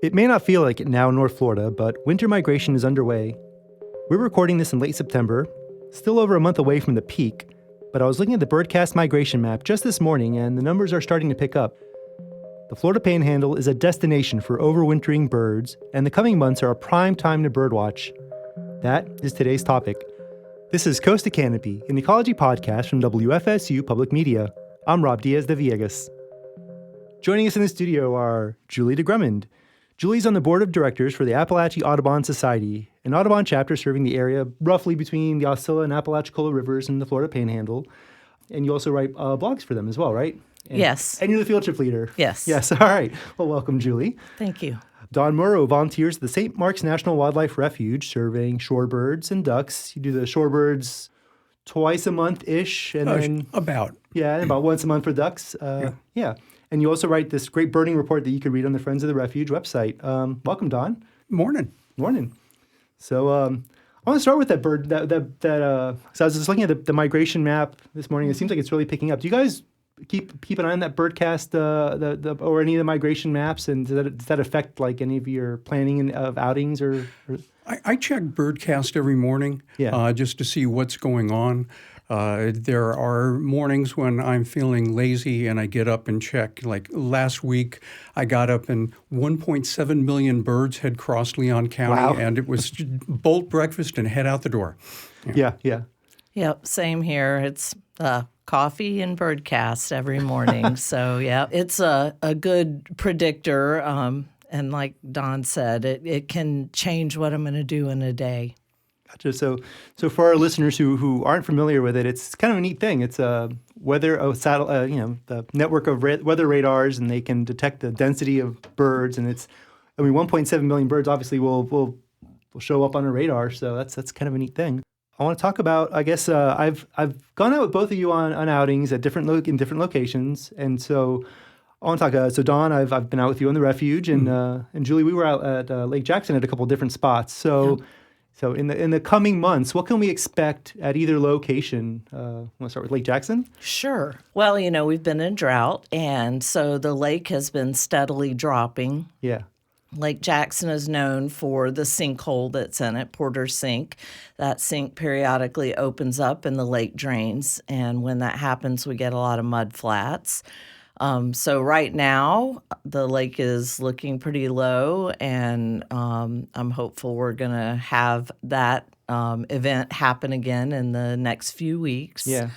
It may not feel like it now in North Florida, but winter migration is underway. We're recording this in late September, still over a month away from the peak, but I was looking at the Birdcast migration map just this morning and the numbers are starting to pick up. The Florida Panhandle is a destination for overwintering birds, and the coming months are a prime time to birdwatch. That is today's topic. This is Coast to Canopy, an ecology podcast from WFSU Public Media. I'm Rob Diaz de Villegas. Joining us in the studio are Julie de Grummond. Julie's on the board of directors for the Appalachia Audubon Society, an Audubon chapter serving the area roughly between the Osceola and Apalachicola rivers and the Florida Panhandle. And you also write blogs for them as well, right? Yes. And you're the field trip leader. Yes. Yes. All right. Well, welcome, Julie. Thank you. Don Murrow volunteers at the St. Mark's National Wildlife Refuge, serving shorebirds and ducks. You do the shorebirds twice a month-ish. And then about once a month for ducks. Yeah. And you also write this great birding report that you can read on the Friends of the Refuge website. Welcome, Don. Morning. So I want to start with that bird. So I was just looking at the migration map this morning. It seems like it's really picking up. Do you guys keep an eye on that Birdcast or any of the migration maps? And does that affect like any of your planning of outings or? I check Birdcast every morning just to see what's going on. There are mornings when I'm feeling lazy and I get up and check. Like last week, I got up and 1.7 million birds had crossed Leon County. Wow. And it was bolt breakfast and head out the door. Yeah. Yep, same here. It's coffee and Birdcast every morning. So, yeah, it's a good predictor. And like Don said, it can change what I'm going to do in a day. Gotcha. So for our listeners who aren't familiar with it, it's kind of a neat thing. It's the network of weather radars, and they can detect the density of birds. And 1.7 million birds obviously will show up on a radar. So that's kind of a neat thing. I want to talk about. I guess I've gone out with both of you on outings at in different locations, and so I want to talk. So Don, I've been out with you on the refuge, and Julie, we were out at Lake Jackson at a couple of different spots. So. Yeah. So in the coming months, what can we expect at either location? Want to start with Lake Jackson? Sure. Well, we've been in drought, and so the lake has been steadily dropping. Yeah. Lake Jackson is known for the sinkhole that's in it, Porter Sink. That sink periodically opens up and the lake drains, and when that happens, we get a lot of mud flats. So right now, the lake is looking pretty low, and I'm hopeful we're going to have that event happen again in the next few weeks. Yeah.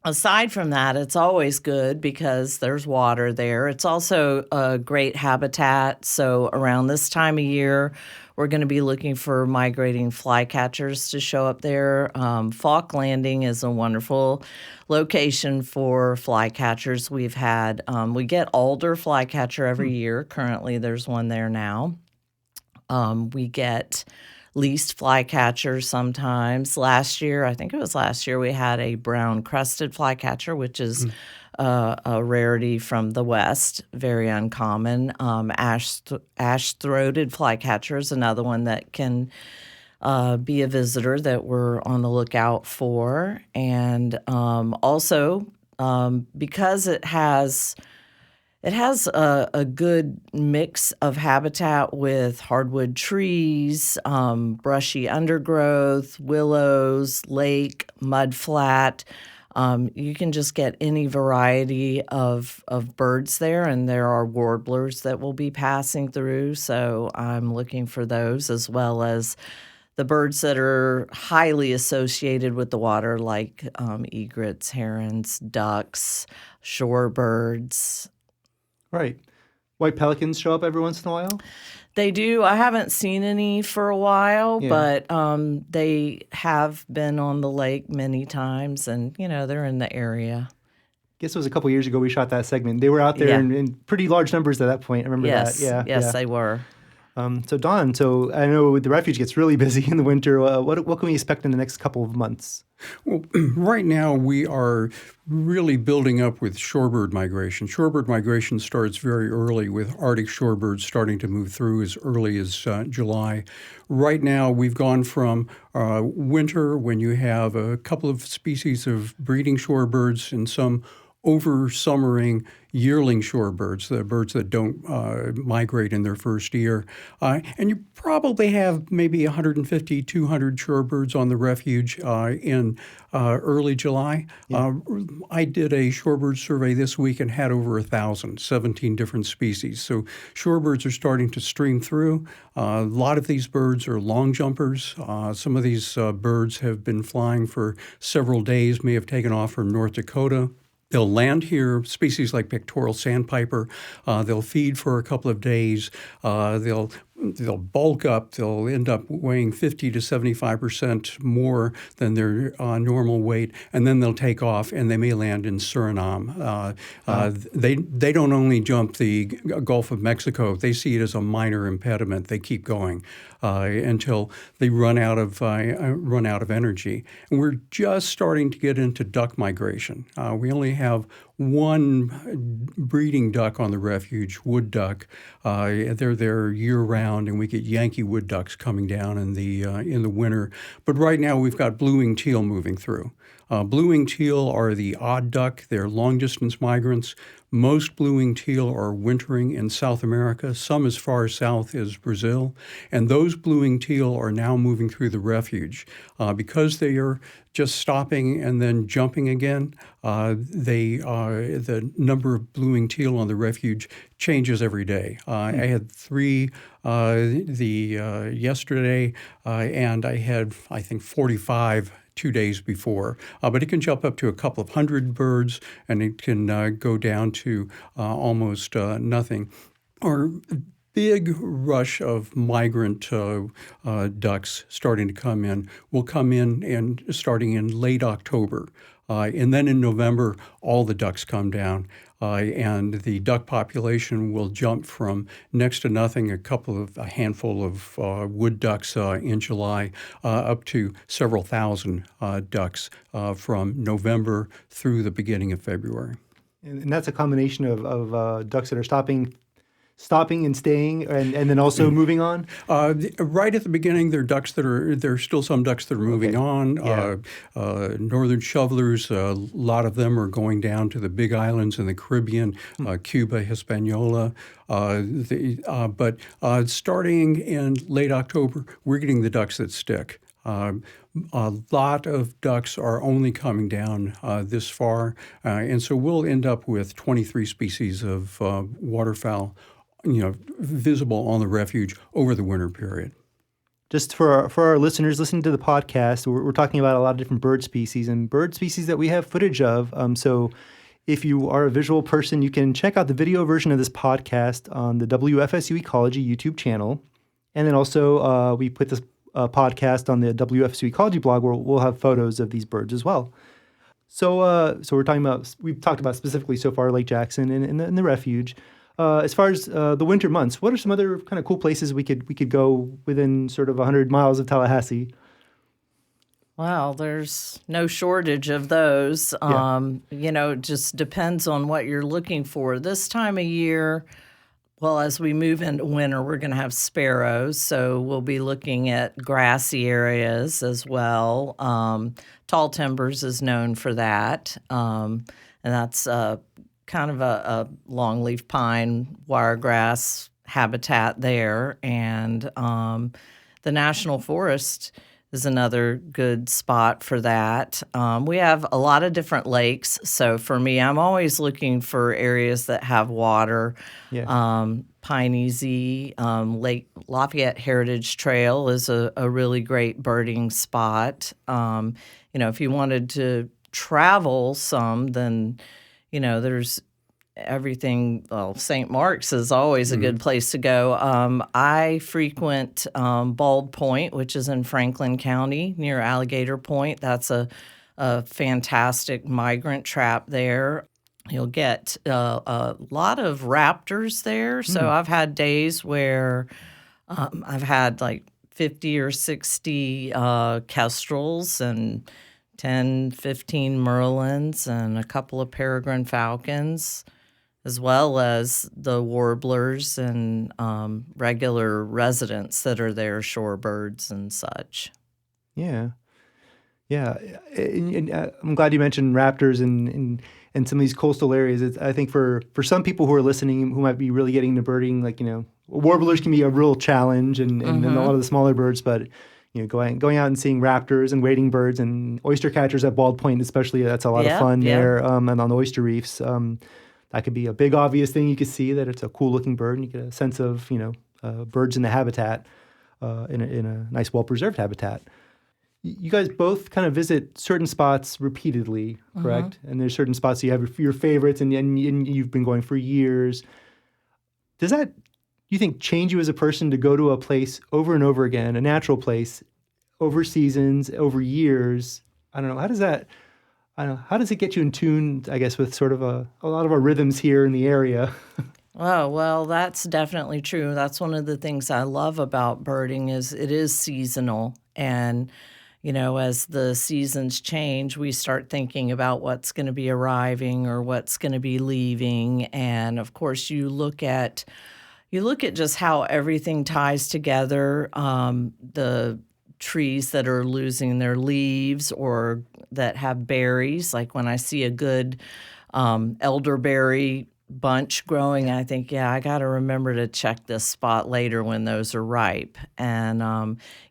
Aside from that, it's always good because there's water there. It's also a great habitat. So around this time of year, we're going to be looking for migrating flycatchers to show up there. Falk Landing is a wonderful location for flycatchers. We get alder flycatcher every year. Currently, there's one there now. We get least flycatchers sometimes. I think it was last year, we had a brown-crested flycatcher, which is a rarity from the West, very uncommon. Ash-throated flycatcher is another one that can be a visitor that we're on the lookout for. And also, because it has a good mix of habitat with hardwood trees, brushy undergrowth, willows, lake, mudflat. You can just get any variety of birds there, and there are warblers that will be passing through. So I'm looking for those, as well as the birds that are highly associated with the water, like egrets, herons, ducks, shorebirds. Right. White pelicans show up every once in a while? They do. I haven't seen any for a while, but they have been on the lake many times, and, they're in the area. I guess it was a couple years ago we shot that segment. They were out there in pretty large numbers at that point. I remember that. Yes, they were. So Don, I know the refuge gets really busy in the winter. What can we expect in the next couple of months? Well, right now we are really building up with shorebird migration. Shorebird migration starts very early, with Arctic shorebirds starting to move through as early as July. Right now we've gone from winter, when you have a couple of species of breeding shorebirds and some over-summering yearling shorebirds, the birds that don't migrate in their first year. And you probably have maybe 150, 200 shorebirds on the refuge in early July. I did a shorebird survey this week and had over 1,000, 17 different species. So shorebirds are starting to stream through. A lot of these birds are long jumpers. Some of these birds have been flying for several days, may have taken off from North Dakota. They'll land here, species like pictorial sandpiper. They'll feed for a couple of days. They'll bulk up. They'll end up weighing 50 to 75% more than their normal weight, and then they'll take off, and they may land in Suriname. They don't only jump the Gulf of Mexico. They see it as a minor impediment. They keep going until they run out of energy. And we're just starting to get into duck migration. We only have one breeding duck on the refuge, wood duck. They're there year-round, and we get Yankee wood ducks coming down in the winter. But right now we've got blue-winged teal moving through. Blue-winged teal are the odd duck. They're long-distance migrants. Most blue-winged teal are wintering in South America, some as far south as Brazil. And those blue-winged teal are now moving through the refuge. Because they are just stopping and then jumping again, the number of blue-winged teal on the refuge changes every day. I had 3 yesterday, and I had, I think, 45 2 days before. But it can jump up to a couple of hundred birds, and it can go down to almost nothing. Our big rush of migrant ducks starting to come in will come in and starting in late October. And then in November, all the ducks come down. And the duck population will jump from next to nothing, a handful of wood ducks in July, up to several thousand ducks from November through the beginning of February. And that's a combination of ducks that are stopping and staying, and then also moving on? Right at the beginning, there's still some ducks that are moving on. Yeah. Northern shovelers, a lot of them are going down to the Big Islands in the Caribbean, Cuba, Hispaniola. But starting in late October, we're getting the ducks that stick. A lot of ducks are only coming down this far, and so we'll end up with 23 species of waterfowl visible on the refuge over the winter period. Just for our listeners listening to the podcast, we're talking about a lot of different bird species and bird species that we have footage of. So if you are a visual person, you can check out the video version of this podcast on the WFSU Ecology YouTube channel. And then also we put this podcast on the WFSU Ecology blog where we'll have photos of these birds as well. So we've talked about specifically so far Lake Jackson and the refuge. As far as the winter months, what are some other kind of cool places we could go within sort of 100 miles of Tallahassee? Well, there's no shortage of those. Yeah. It just depends on what you're looking for. This time of year, well, as we move into winter, we're going to have sparrows, so we'll be looking at grassy areas as well. Tall Timbers is known for that, and that's kind of a longleaf pine, wiregrass habitat there. And the National Forest is another good spot for that. We have a lot of different lakes. So for me, I'm always looking for areas that have water. Yeah. Piney Lake Lafayette Heritage Trail is a really great birding spot. If you wanted to travel some, then there's everything. Well, St. Mark's is always a good place to go. I frequent Bald Point, which is in Franklin County near Alligator Point. That's a fantastic migrant trap there. You'll get a lot of raptors there. So I've had days where I've had like 50 or 60 kestrels and 10, 15 merlins and a couple of peregrine falcons, as well as the warblers and regular residents that are there, shorebirds and such. Yeah. Yeah. And I'm glad you mentioned raptors and and some of these coastal areas. I think for some people who are listening who might be really getting into birding, like, warblers can be a real challenge, and a lot of the smaller birds, but going out and seeing raptors and wading birds and oyster catchers at Bald Point, especially, that's a lot of fun there, and on the oyster reefs. That could be a big obvious thing. You could see that it's a cool looking bird, and you get a sense of birds in the habitat, in a nice well preserved habitat. You guys both kind of visit certain spots repeatedly, correct? And there's certain spots you have your favorites, and you've been going for years. Does that, you think, change you as a person to go to a place over and over again, a natural place, over seasons, over years? I don't know. How does it get you in tune, I guess, with sort of a lot of our rhythms here in the area? Oh, well, that's definitely true. That's one of the things I love about birding is it is seasonal. And, as the seasons change, we start thinking about what's going to be arriving or what's going to be leaving. And, of course, you look at just how everything ties together, the trees that are losing their leaves or that have berries. Like when I see a good elderberry bunch growing, I think, I got to remember to check this spot later when those are ripe. And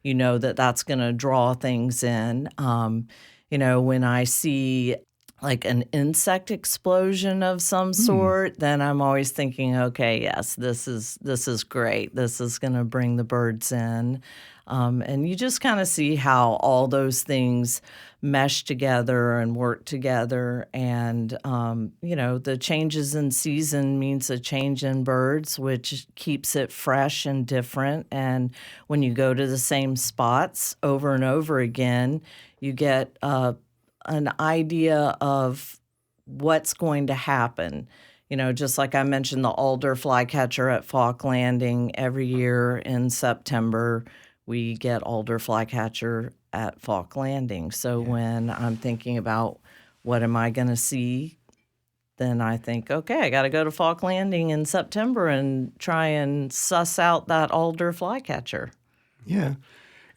that's going to draw things in. When I see like an insect explosion of some sort, then I'm always thinking, okay, yes, this is great. This is going to bring the birds in. And you just kind of see how all those things mesh together and work together. And, the changes in season means a change in birds, which keeps it fresh and different. And when you go to the same spots over and over again, you get an idea of what's going to happen. Just like I mentioned, the alder flycatcher at Falk Landing every year in September, we get alder flycatcher at Falk Landing. So when I'm thinking about what am I going to see, then I think, okay, I got to go to Falk Landing in September and try and suss out that alder flycatcher. Yeah.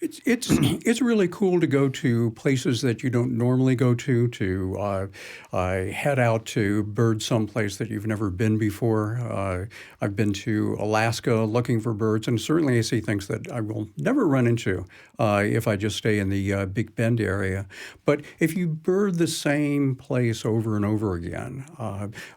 It's really cool to go to places that you don't normally go to head out to bird someplace that you've never been before. I've been to Alaska looking for birds, and certainly I see things that I will never run into if I just stay in the Big Bend area. But if you bird the same place over and over again,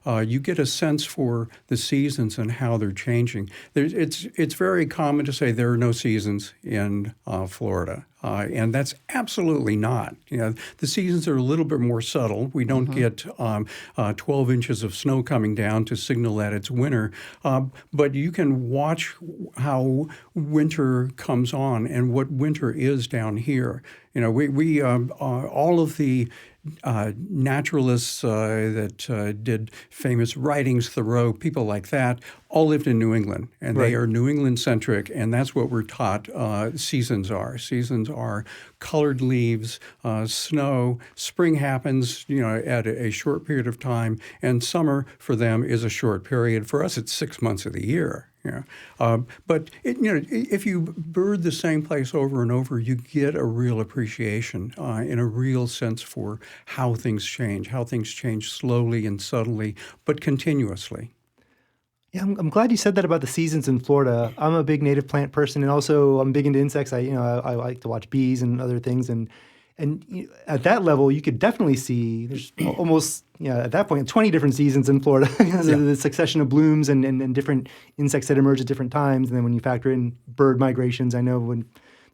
you get a sense for the seasons and how they're changing. It's very common to say there are no seasons in Florida. And that's absolutely not. The seasons are a little bit more subtle. We don't get 12 inches of snow coming down to signal that it's winter. But you can watch how winter comes on and what winter is down here. We all of the naturalists that did famous writings, Thoreau, people like that, all lived in New England, and they are New England-centric, and that's what we're taught seasons are. Seasons are colored leaves, snow. Spring happens, at a short period of time, and summer for them is a short period. For us, it's 6 months of the year. But if you bird the same place over and over, you get a real appreciation and a real sense for how things change slowly and subtly, but continuously. Yeah, I'm glad you said that about the seasons in Florida. I'm a big native plant person, and also I'm big into insects. I like to watch bees and other things, and at that level, you could definitely see there's almost at that point 20 different seasons in Florida. The succession of blooms and different insects that emerge at different times, and then when you factor in bird migrations, I know when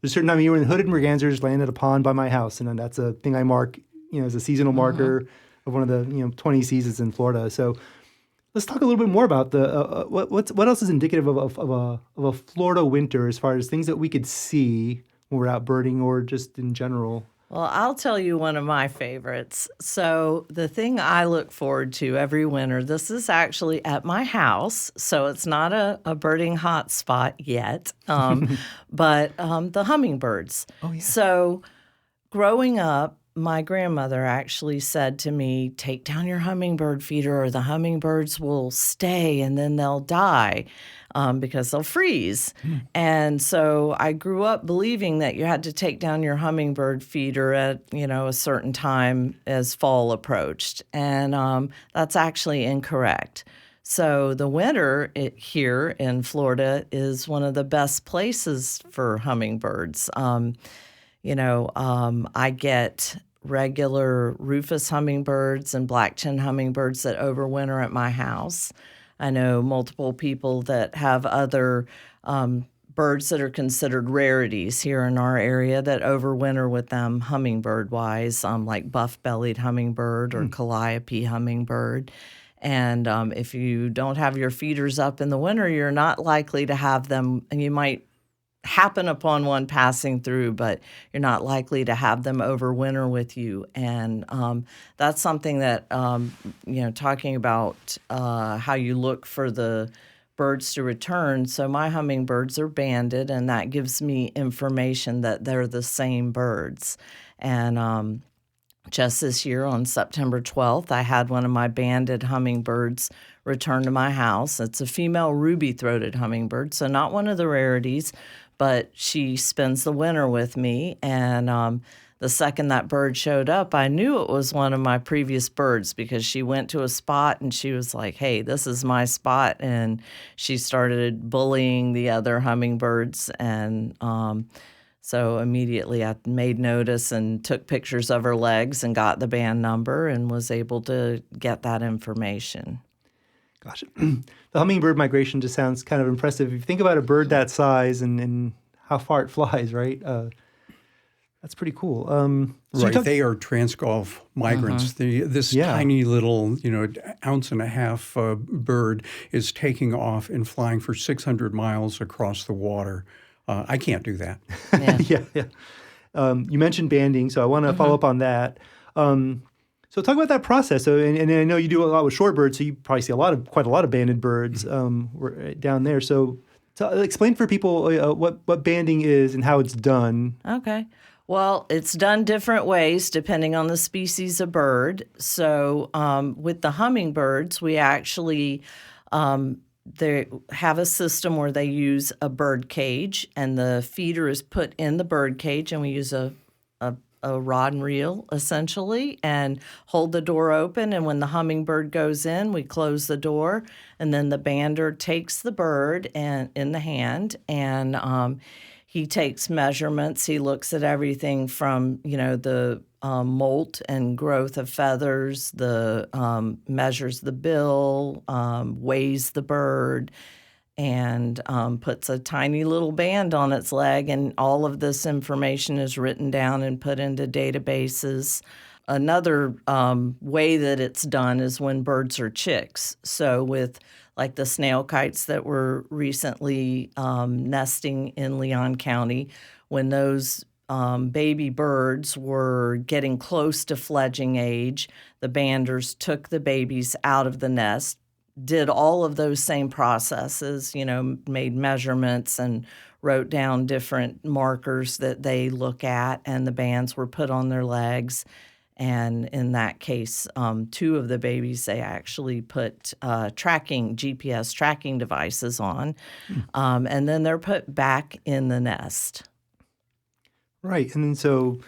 there's a certain time of year when hooded mergansers land at a pond by my house, and that's a thing I mark as a seasonal marker of one of the 20 seasons in Florida. So. Let's talk a little bit more about the what else is indicative of a Florida winter as far as things that we could see when we're out birding or just in general. Well, I'll tell you one of my favorites. So the thing I look forward to every winter, this is actually at my house, so it's not a birding hot spot yet, but the hummingbirds. Oh, yeah. So growing up, my grandmother actually said to me, take down your hummingbird feeder or the hummingbirds will stay and then they'll die. because they'll freeze. And so I grew up believing that you had to take down your hummingbird feeder at, a certain time as fall approached. And that's actually incorrect. So the winter here in Florida is one of the best places for hummingbirds. I get regular rufous hummingbirds and black-chinned hummingbirds that overwinter at my house. I know multiple people that have other birds that are considered rarities here in our area that overwinter with them hummingbird-wise, like buff-bellied hummingbird or calliope hummingbird. And if you don't have your feeders up in the winter, you're not likely to have them, and you might happen upon one passing through, but you're not likely to have them overwinter with you. And that's something that, talking about how you look for the birds to return. So my hummingbirds are banded, and that gives me information that they're the same birds. And just this year on September 12th, I had one of my banded hummingbirds return to my house. It's a female ruby-throated hummingbird, so not one of the rarities, but she spends the winter with me. And the second that bird showed up, I knew it was one of my previous birds because she went to a spot and she was like, hey, this is my spot. And she started bullying the other hummingbirds. And so immediately I made notice and took pictures of her legs and got the band number and was able to get that information. Gosh, the hummingbird migration just sounds kind of impressive. If you think about a bird that size and how far it flies, right? That's pretty cool. They are Transgulf migrants. This tiny little, ounce and a half bird is taking off and flying for 600 miles across the water. I can't do that. Yeah. You mentioned banding, so I want to follow up on that. So talk about that process. So, and I know you do a lot with shorebirds, so you probably see quite a lot of banded birds down there. So explain for people what banding is and how it's done. Okay. Well, it's done different ways depending on the species of bird. So with the hummingbirds, we actually they have a system where they use a bird cage, and the feeder is put in the bird cage, and we use a rod and reel, essentially, and hold the door open. And when the hummingbird goes in, we close the door, and then the bander takes the bird in the hand, and he takes measurements. He looks at everything from, the molt and growth of feathers, measures the bill, weighs the bird, and puts a tiny little band on its leg, and all of this information is written down and put into databases. Another way that it's done is when birds are chicks. So with like the snail kites that were recently nesting in Leon County, when those baby birds were getting close to fledging age, the banders took the babies out of the nest, did all of those same processes, made measurements and wrote down different markers that they look at, and the bands were put on their legs. And in that case, two of the babies, they actually put GPS tracking devices on, and then they're put back in the nest. Right. And then so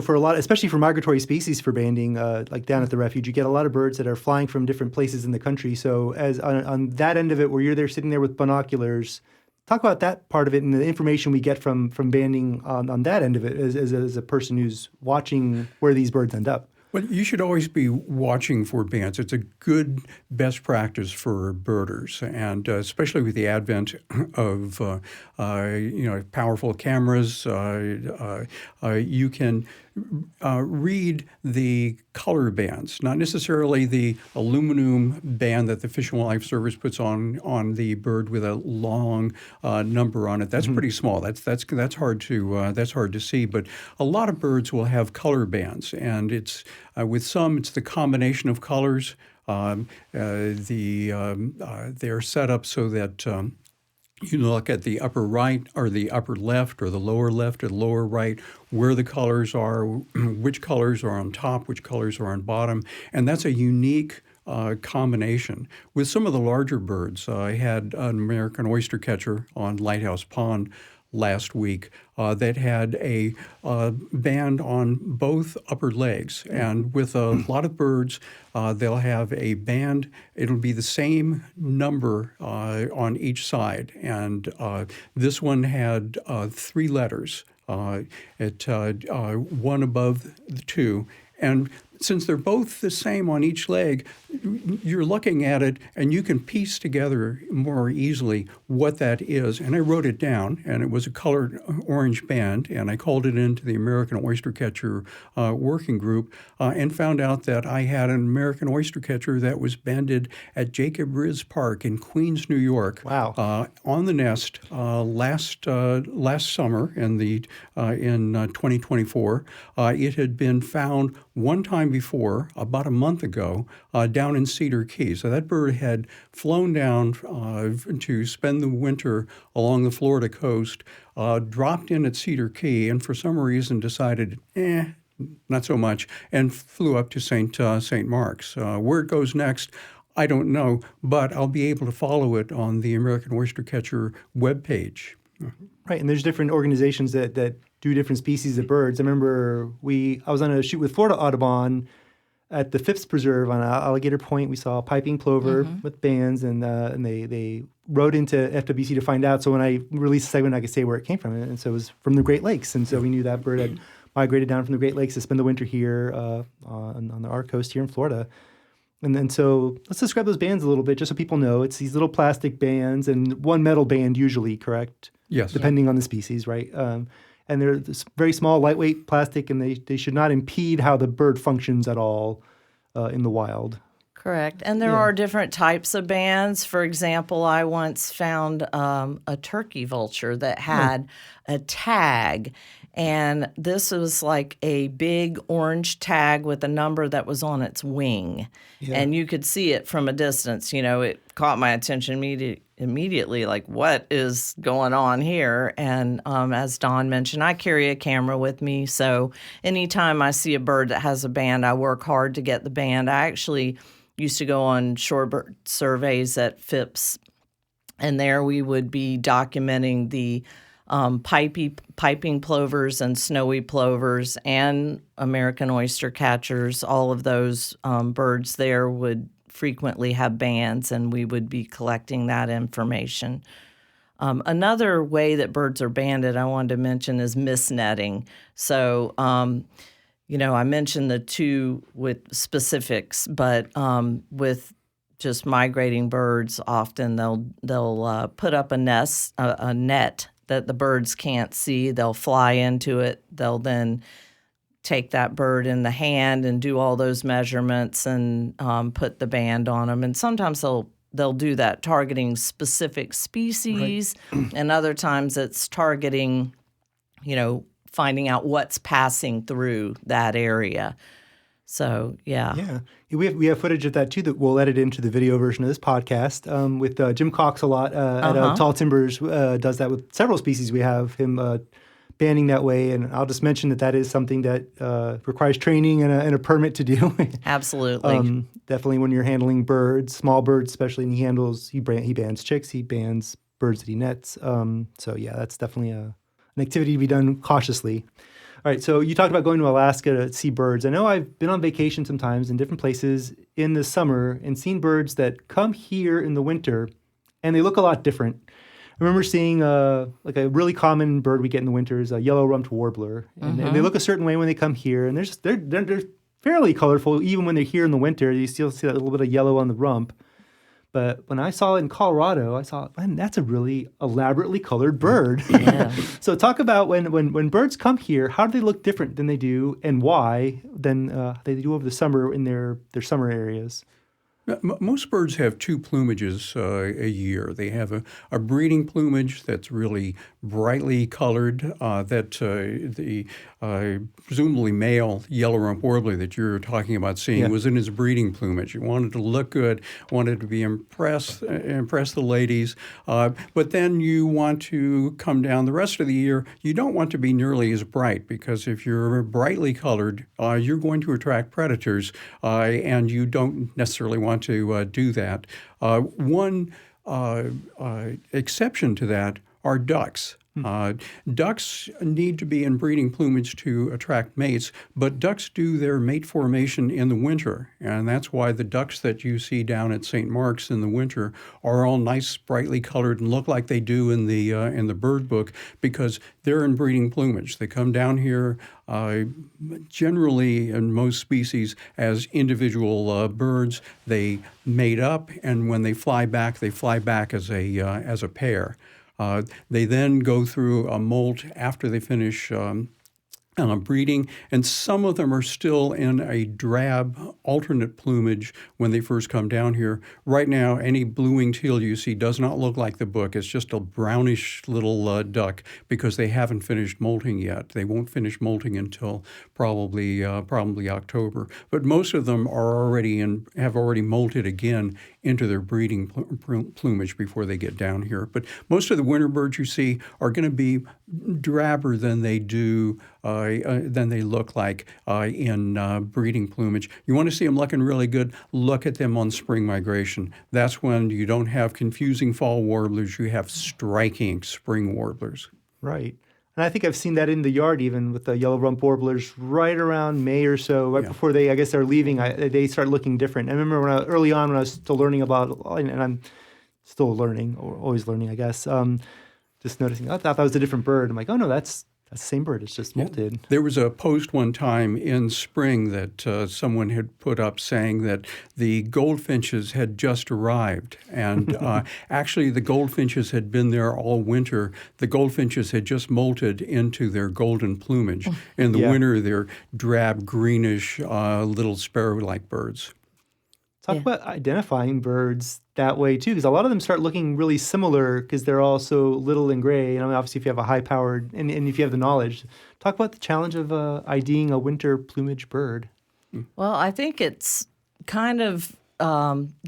for a lot, especially for migratory species for banding, like down at the refuge, you get a lot of birds that are flying from different places in the country. So as on that end of it, where you're there sitting there with binoculars, talk about that part of it and the information we get from banding on that end of it as a person who's watching where these birds end up. Well, you should always be watching for bands. It's a good best practice for birders, and especially with the advent of powerful cameras, you can read the color bands, not necessarily the aluminum band that the Fish and Wildlife Service puts on the bird with a long number on it. That's pretty small. That's hard to see. But a lot of birds will have color bands, and it's with some it's the combination of colors. They're set up so that. You look at the upper right or the upper left or the lower left or the lower right, where the colors are, which colors are on top, which colors are on bottom. And that's a unique combination. With some of the larger birds, I had an American oystercatcher on Lighthouse Pond last week that had a band on both upper legs. And with a lot of birds, they'll have a band. It'll be the same number on each side. And this one had 3 letters, one above the two. And since they're both the same on each leg, you're looking at it and you can piece together more easily what that is. And I wrote it down, and it was a colored orange band, and I called it into the American Oystercatcher working group and found out that I had an American oystercatcher that was banded at Jacob Riz Park in Queens, New York. Wow. On the nest last summer in 2024. It had been found one time before, about a month ago, down in Cedar Key. So that bird had flown down to spend the winter along the Florida coast, dropped in at Cedar Key, and for some reason decided, not so much, and flew up to St. Mark's. Where it goes next, I don't know, but I'll be able to follow it on the American Oystercatcher webpage. Right, and there's different organizations that do different species of birds. I remember I was on a shoot with Florida Audubon at the Phipps Preserve on Alligator Point. We saw a piping plover with bands, and they wrote into FWC to find out. So when I released the segment, I could say where it came from. And so it was from the Great Lakes. And so we knew that bird had migrated down from the Great Lakes to spend the winter here on our coast here in Florida. And then so let's describe those bands a little bit just so people know. It's these little plastic bands and one metal band usually, correct? Yes. Depending on the species, right? And they're this very small, lightweight plastic, and they should not impede how the bird functions at all in the wild. Correct. And there are different types of bands. For example, I once found a turkey vulture that had a tag. And this was like a big orange tag with a number that was on its wing. Yeah. And you could see it from a distance. You know, it caught my attention immediately, like, what is going on here? And as Don mentioned, I carry a camera with me. So anytime I see a bird that has a band, I work hard to get the band. I actually used to go on shorebird surveys at Phipps, and there we would be documenting the piping plovers and snowy plovers and American oystercatchers. All of those birds there would frequently have bands, and we would be collecting that information. Another way that birds are banded I wanted to mention is misnetting. So, I mentioned the two with specifics, but with just migrating birds, often they'll put up a net that the birds can't see. They'll fly into it. They'll then take that bird in the hand and do all those measurements and put the band on them. And sometimes they'll do that targeting specific species, right. And other times it's targeting, finding out what's passing through that area. So, yeah. Yeah. We have footage of that, too, that we'll edit into the video version of this podcast with Jim Cox a lot at Tall Timbers does that with several species. We have him banding that way. And I'll just mention that is something that requires training and a permit to do. Absolutely. Definitely when you're handling birds, small birds especially, and he bands chicks, he bands birds that he nets. So, yeah, that's definitely an activity to be done cautiously. All right, so you talked about going to Alaska to see birds. I know I've been on vacation sometimes in different places in the summer and seen birds that come here in the winter, and they look a lot different. I remember seeing like a really common bird we get in the winter is a yellow-rumped warbler, and they look a certain way when they come here, and they're fairly colorful even when they're here in the winter. You still see that little bit of yellow on the rump. But when I saw it in Colorado, I saw, man, that's a really elaborately colored bird. Yeah. So talk about when birds come here, how do they look different than they do and why than they do over the summer in their summer areas? Most birds have two plumages a year. They have a breeding plumage that's really brightly colored, that the presumably male yellow-rumped warbler that you're talking about seeing was in his breeding plumage. He wanted to look good, wanted to be impress the ladies, but then you want to come down the rest of the year. You don't want to be nearly as bright because if you're brightly colored, you're going to attract predators, and you don't necessarily want want to do that. One exception to that are ducks. Ducks need to be in breeding plumage to attract mates, but ducks do their mate formation in the winter, and that's why the ducks that you see down at St. Mark's in the winter are all nice, brightly colored and look like they do in the bird book, because they're in breeding plumage. They come down here generally in most species as individual birds. They mate up, and when they fly back as a pair. They then go through a molt after they finish breeding, and some of them are still in a drab alternate plumage when they first come down here. Right now, any blue-winged teal you see does not look like the book. It's just a brownish little duck because they haven't finished molting yet. They won't finish molting until probably October. But most of them have already molted again into their breeding plumage before they get down here. But most of the winter birds you see are going to be drabber than they look like in breeding plumage. You want to see them looking really good, look at them on spring migration. That's when you don't have confusing fall warblers, you have striking spring warblers. Right. And I think I've seen that in the yard even with the yellow rump warblers right around May or so, right before they leaving, they start looking different. I remember early on when I was still learning about, and I'm still learning, or always learning, I guess, just noticing, I thought that was a different bird. I'm like, oh no, that's the same bird. It's just molted. Yeah. There was a post one time in spring that someone had put up saying that the goldfinches had just arrived. And actually, the goldfinches had been there all winter. The goldfinches had just molted into their golden plumage. In the winter, they're drab, greenish, little sparrow-like birds. Talk about identifying birds that way, too, because a lot of them start looking really similar because they're all so little and gray. And obviously, if you have a high-powered, and if you have the knowledge, talk about the challenge of IDing a winter plumage bird. Well, I think it's kind of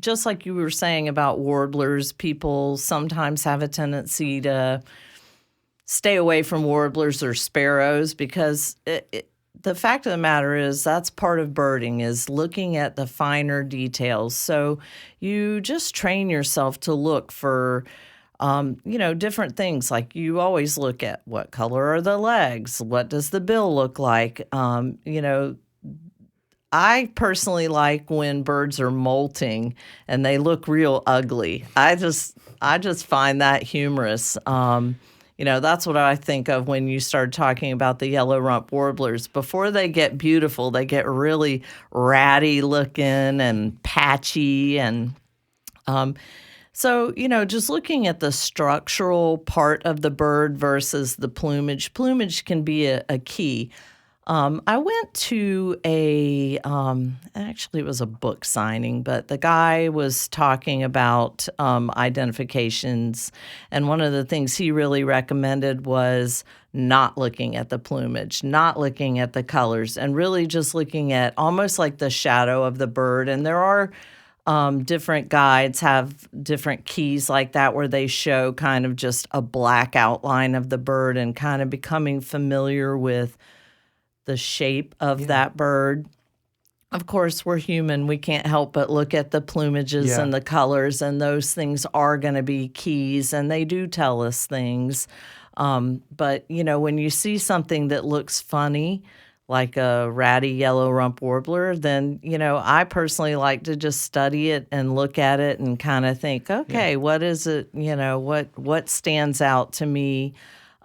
just like you were saying about warblers. People sometimes have a tendency to stay away from warblers or sparrows because the fact of the matter is that's part of birding, is looking at the finer details. So you just train yourself to look for, different things. Like you always look at what color are the legs? What does the bill look like? I personally like when birds are molting and they look real ugly. I just find that humorous. That's what I think of when you start talking about the yellow rump warblers. Before they get beautiful, they get really ratty looking and patchy. And just looking at the structural part of the bird versus the plumage. Plumage can be a key. I went to actually it was a book signing, but the guy was talking about identifications, and one of the things he really recommended was not looking at the plumage, not looking at the colors, and really just looking at almost like the shadow of the bird. And there are different guides have different keys like that where they show kind of just a black outline of the bird and kind of becoming familiar with the shape of that bird. Of course, we're human. We can't help but look at the plumages and the colors, and those things are going to be keys, and they do tell us things. But, when you see something that looks funny, like a ratty yellow rump warbler, then, I personally like to just study it and look at it and kind of think, okay, what is it, what stands out to me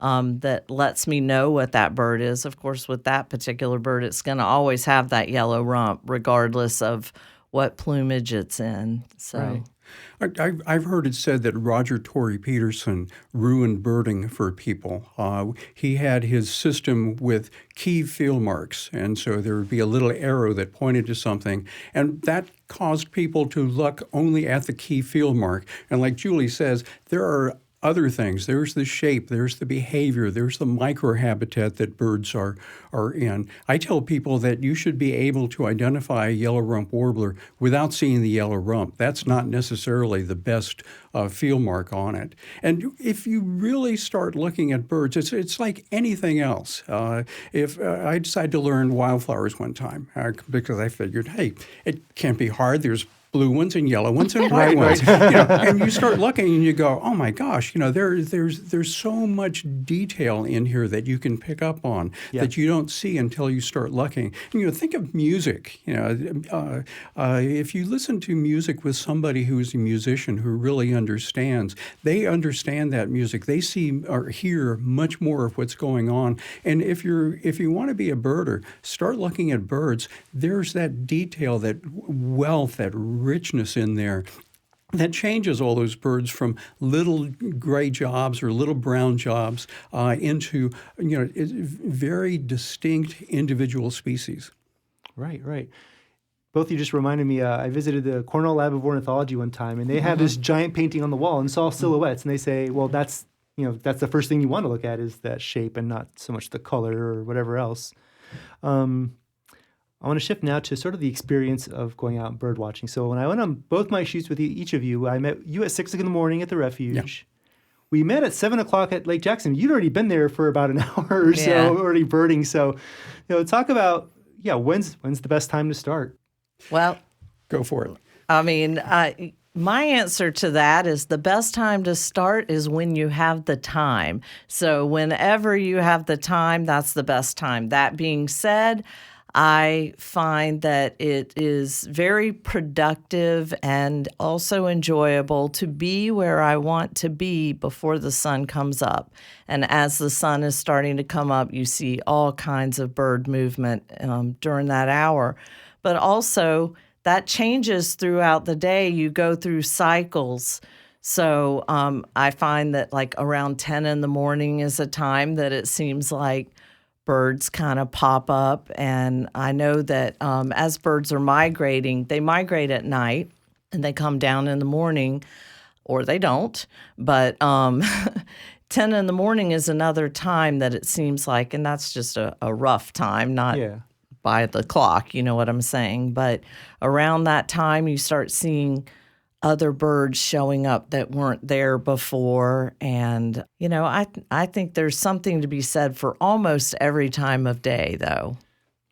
that lets me know what that bird is. Of course, with that particular bird, it's going to always have that yellow rump, regardless of what plumage it's in. So, I've heard it said that Roger Torrey Peterson ruined birding for people. He had his system with key field marks, and so there would be a little arrow that pointed to something, and that caused people to look only at the key field mark. And like Julie says, there are other things. There's the shape, there's the behavior, there's the microhabitat that birds are in. I tell people that you should be able to identify a yellow rump warbler without seeing the yellow rump. That's not necessarily the best field mark on it. And if you really start looking at birds, it's like anything else. If I decided to learn wildflowers one time because I figured, hey, it can't be hard. There's blue ones and yellow ones and white ones. And you start looking and you go, oh my gosh, there's so much detail in here that you can pick up on that you don't see until you start looking. And, think of music. If you listen to music with somebody who's a musician who really understands, they understand that music. They see or hear much more of what's going on. And if you want to be a birder, start looking at birds. There's that detail, that wealth, that richness in there that changes all those birds from little gray jobs or little brown jobs into very distinct individual species. Right. Both of you just reminded me, I visited the Cornell Lab of Ornithology one time, and they have this giant painting on the wall, and it's all silhouettes, and they say, well, that's the first thing you want to look at is that shape and not so much the color or whatever else. I want to shift now to sort of the experience of going out bird watching. So when I went on both my shoots with each of you, I met you at 6 in the morning at the refuge. Yeah. We met at 7 o'clock at Lake Jackson. You'd already been there for about an hour or so, already birding. So, talk about, when's the best time to start? Well, go for it. I mean, my answer to that is the best time to start is when you have the time. So whenever you have the time, that's the best time. That being said, I find that it is very productive and also enjoyable to be where I want to be before the sun comes up. And as the sun is starting to come up, you see all kinds of bird movement during that hour. But also, that changes throughout the day. You go through cycles. So I find that like around 10 in the morning is a time that it seems like birds kind of pop up. And I know that as birds are migrating, they migrate at night and they come down in the morning, or they don't. But 10 in the morning is another time that it seems like, and that's just a rough time, not by the clock, you know what I'm saying? But around that time, you start seeing other birds showing up that weren't there before. And, I think there's something to be said for almost every time of day, though.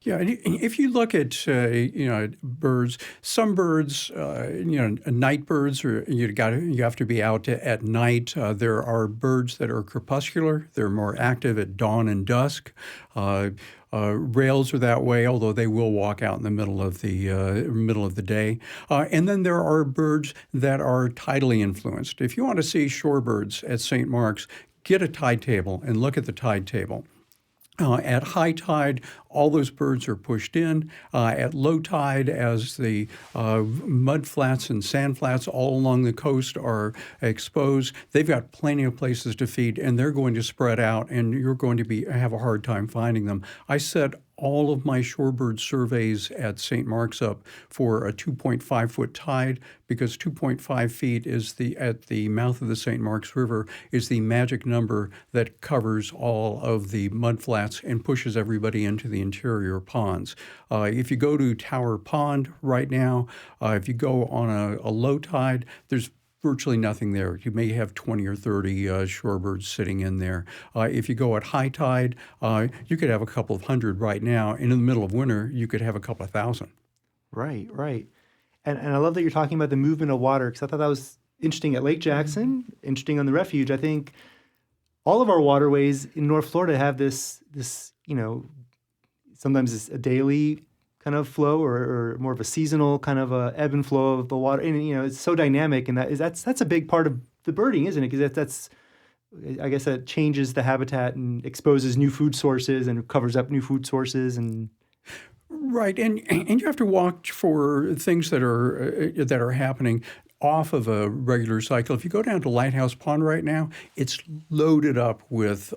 Yeah, and if you look at birds, some birds, night birds, or you have to be out at night. There are birds that are crepuscular; they're more active at dawn and dusk. Rails are that way, although they will walk out in the middle of the day. And then there are birds that are tidally influenced. If you want to see shorebirds at St. Mark's, get a tide table and look at the tide table. At high tide, all those birds are pushed in. At low tide, as the mud flats and sand flats all along the coast are exposed, they've got plenty of places to feed, and they're going to spread out, and you're going to have a hard time finding them. I set all of my shorebird surveys at St. Mark's up for a 2.5-foot tide, because 2.5 feet is at the mouth of the St. Mark's River is the magic number that covers all of the mud flats and pushes everybody into the interior ponds. If you go to Tower Pond right now, if you go on a low tide, there's virtually nothing there. You may have 20 or 30 shorebirds sitting in there. If you go at high tide, you could have a couple of hundred right now. And in the middle of winter, you could have a couple of thousand. Right. And I love that you're talking about the movement of water, because I thought that was interesting at Lake Jackson, interesting on the refuge. I think all of our waterways in North Florida have this sometimes it's a daily kind of flow or more of a seasonal kind of a ebb and flow of the water. And, it's so dynamic, and that's a big part of the birding, isn't it? Because that's I guess that changes the habitat and exposes new food sources and covers up new food sources and. Right, and you have to watch for things that are happening off of a regular cycle. If you go down to Lighthouse Pond right now, it's loaded up with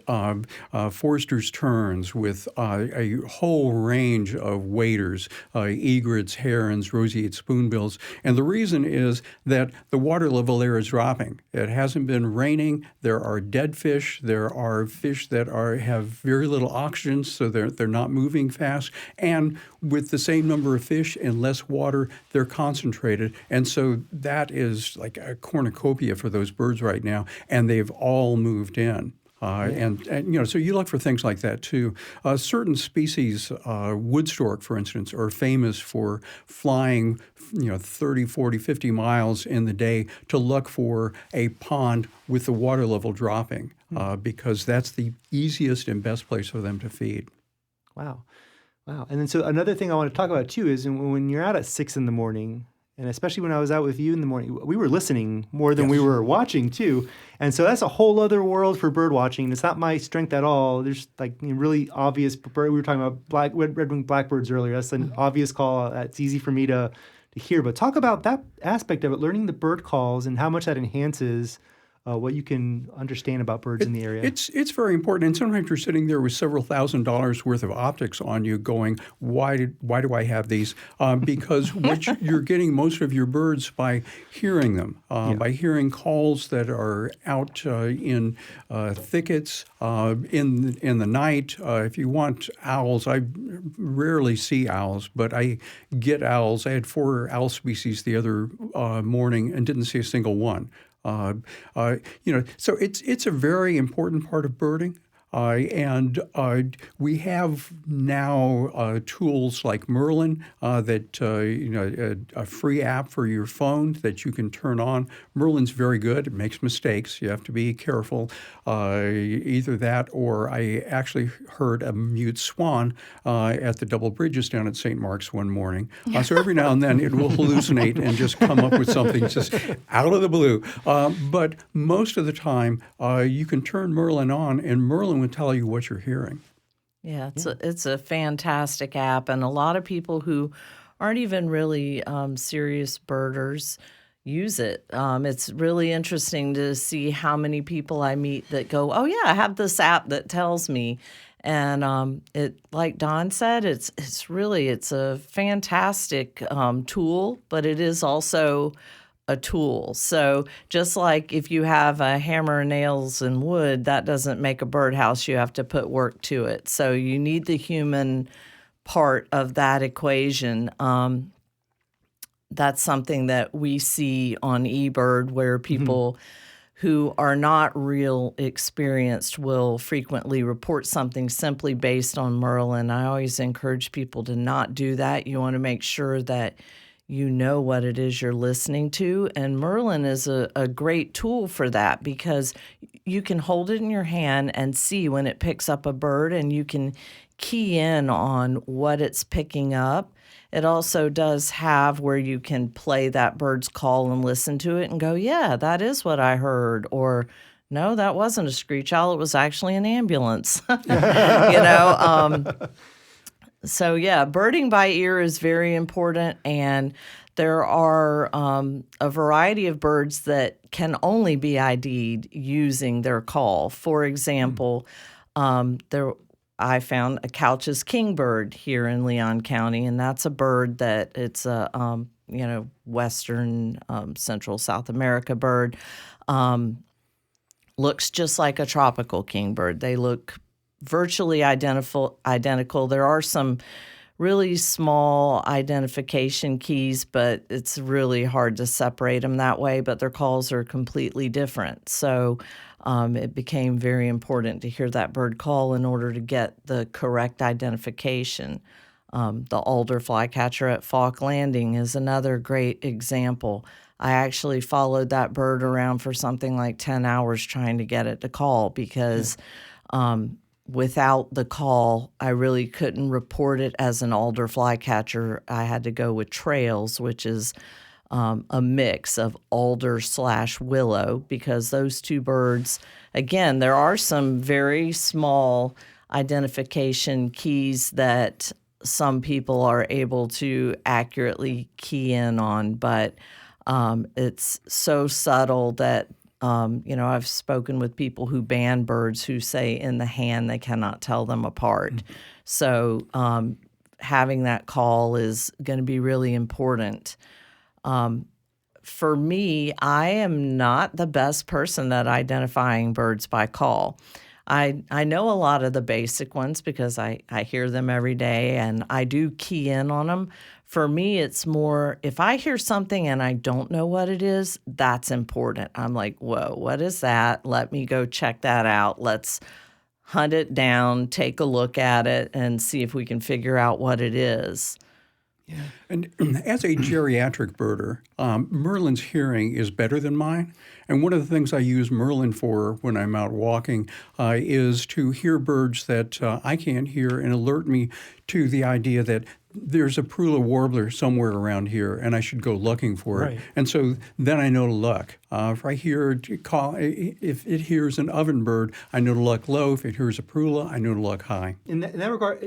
Forster's terns, with a whole range of waders, egrets, herons, roseate spoonbills. And the reason is that the water level there is dropping. It hasn't been raining. There are dead fish. There are fish that have very little oxygen, so they're not moving fast. And with the same number of fish and less water, they're concentrated. And so that is like a cornucopia for those birds right now, and they've all moved in. And so you look for things like that too. Certain species, wood stork, for instance, are famous for flying 30, 40, 50 miles in the day to look for a pond with the water level dropping, because that's the easiest and best place for them to feed. Wow. Wow. And then so another thing I want to talk about too is when you're out at 6 in the morning, and especially when I was out with you in the morning, we were listening more than we were watching too. And so that's a whole other world for bird watching. It's not my strength at all. There's like really obvious bird. We were talking about red-winged blackbirds earlier. That's an obvious call. That's easy for me to hear. But talk about that aspect of it, learning the bird calls and how much that enhances what you can understand about birds in the area. It's very important, and sometimes you're sitting there with several $1,000s worth of optics on you, going, "Why do I have these?" Because you're getting most of your birds by hearing them, by hearing calls that are out in thickets in the night. If you want owls, I rarely see owls, but I get owls. I had 4 owl species the other morning and didn't see a single one. So it's a very important part of birding. And we have now tools like Merlin that, a free app for your phone that you can turn on. Merlin's very good. It makes mistakes. You have to be careful. Either that or I actually heard a mute swan at the double bridges down at St. Mark's one morning. So every now and then it will hallucinate and just come up with something just out of the blue. But most of the time you can turn Merlin on and Merlin would tell you what you're hearing. Yeah, it's a fantastic app, and a lot of people who aren't even really serious birders use it. It's really interesting to see how many people I meet that go, "Oh yeah, I have this app that tells me," and it, like Don said, it's a fantastic tool, but it is also a tool. So just like if you have a hammer and nails and wood, that doesn't make a birdhouse. You have to put work to it. So you need the human part of that equation. That's something that we see on eBird, where people who are not real experienced will frequently report something simply based on Merlin. I always encourage people to not do that. You want to make sure that you know what it is you're listening to. And Merlin is a great tool for that, because you can hold it in your hand and see when it picks up a bird, and you can key in on what it's picking up. It also does have where you can play that bird's call and listen to it and go, "Yeah, that is what I heard," or "No, that wasn't a screech owl. It was actually an ambulance." So yeah, birding by ear is very important, and there are a variety of birds that can only be ID'd using their call. For example, I found a Couch's kingbird here in Leon County, and that's a bird that it's a western central South America bird. Looks just like a tropical kingbird. They look virtually identical. There are some really small identification keys, but it's really hard to separate them that way, but their calls are completely different. So it became very important to hear that bird call in order to get the correct identification. The alder flycatcher at Falk Landing is another great example. I actually followed that bird around for something like 10 hours trying to get it to call, because without the call, I really couldn't report it as an alder flycatcher. I had to go with trails, which is a mix of alder/willow, because those two birds, again, there are some very small identification keys that some people are able to accurately key in on, but it's so subtle that I've spoken with people who ban birds who say in the hand they cannot tell them apart. Mm-hmm. So having that call is going to be really important. For me, I am not the best person at identifying birds by call. I know a lot of the basic ones because I hear them every day and I do key in on them. For me, it's more if I hear something and I don't know what it is, that's important. I'm like, whoa, what is that? Let me go check that out. Let's hunt it down, take a look at it, and see if we can figure out what it is. Yeah. And as a geriatric birder, Merlin's hearing is better than mine. And one of the things I use Merlin for when I'm out walking is to hear birds that I can't hear and alert me to the idea that there's a Prula warbler somewhere around here and I should go looking for it. And so then I know to look. If I hear if it hears an oven bird, I know to look low. If it hears a Prula, I know to look high. In that regard,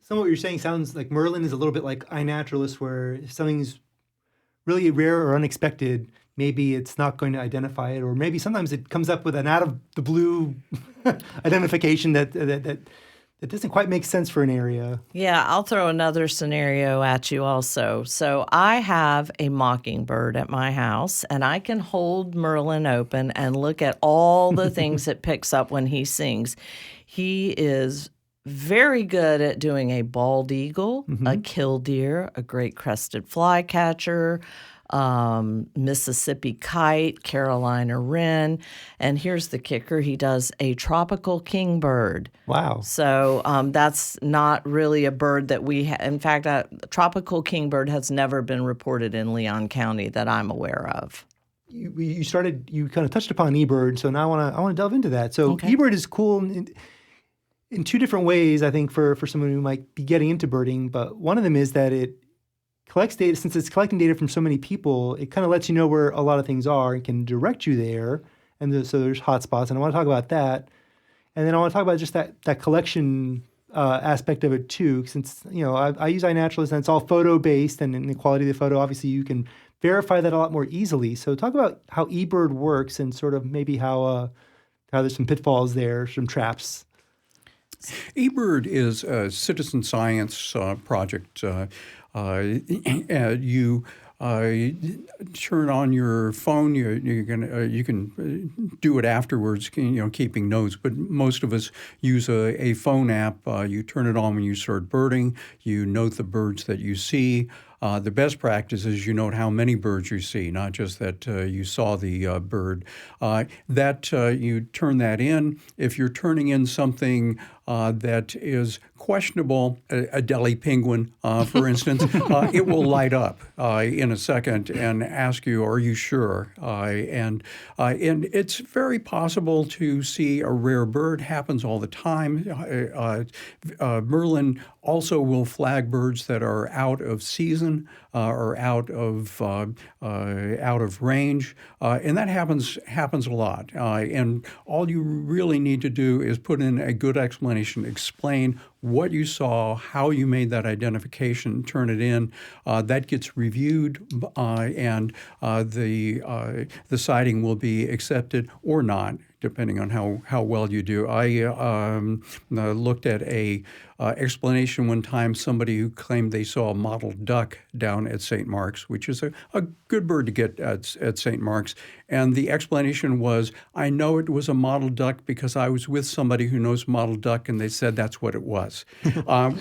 some of what you're saying sounds like Merlin is a little bit like iNaturalist, where if something's really rare or unexpected, maybe it's not going to identify it, or maybe sometimes it comes up with an out of the blue identification that doesn't quite make sense for an area. Yeah, I'll throw another scenario at you also. So I have a mockingbird at my house, and I can hold Merlin open and look at all the things it picks up when he sings. He is very good at doing a bald eagle, a killdeer, a great crested flycatcher, Mississippi kite, Carolina wren, and here's the kicker, he does a tropical kingbird. Wow. So that's not really a bird that we in fact, a tropical kingbird has never been reported in Leon County that I'm aware of. You kind of touched upon eBird, so now I want to delve into that. So eBird is cool in two different ways, I think, for someone who might be getting into birding. But one of them is that it collects data. Since it's collecting data from so many people, it kind of lets you know where a lot of things are and can direct you there. And so there's hotspots, and I want to talk about that. And then I want to talk about just that collection aspect of it too, since I use iNaturalist and it's all photo based, and in the quality of the photo, obviously you can verify that a lot more easily. So talk about how eBird works and sort of maybe how there's some pitfalls there, some traps. eBird is a citizen science project. You turn on your phone. You can do it afterwards. Keeping notes. But most of us use a phone app. You turn it on when you start birding. You note the birds that you see. The best practice is you note how many birds you see, not just that you saw the bird. You turn that in. If you're turning in something that is questionable, a Delhi penguin, for instance, it will light up in a second and ask you, "Are you sure?" And it's very possible to see a rare bird. Happens all the time. Merlin also will flag birds that are out of season or out of range, and that happens a lot. And all you really need to do is put in a good explanation, explain what you saw, how you made that identification, turn it in. That gets reviewed, and the sighting will be accepted or not, depending on how well you do. I looked at a explanation one time, somebody who claimed they saw a mottled duck down at St. Mark's, which is a good bird to get at St. Mark's. And the explanation was, I know it was a mottled duck because I was with somebody who knows mottled duck, and they said that's what it was,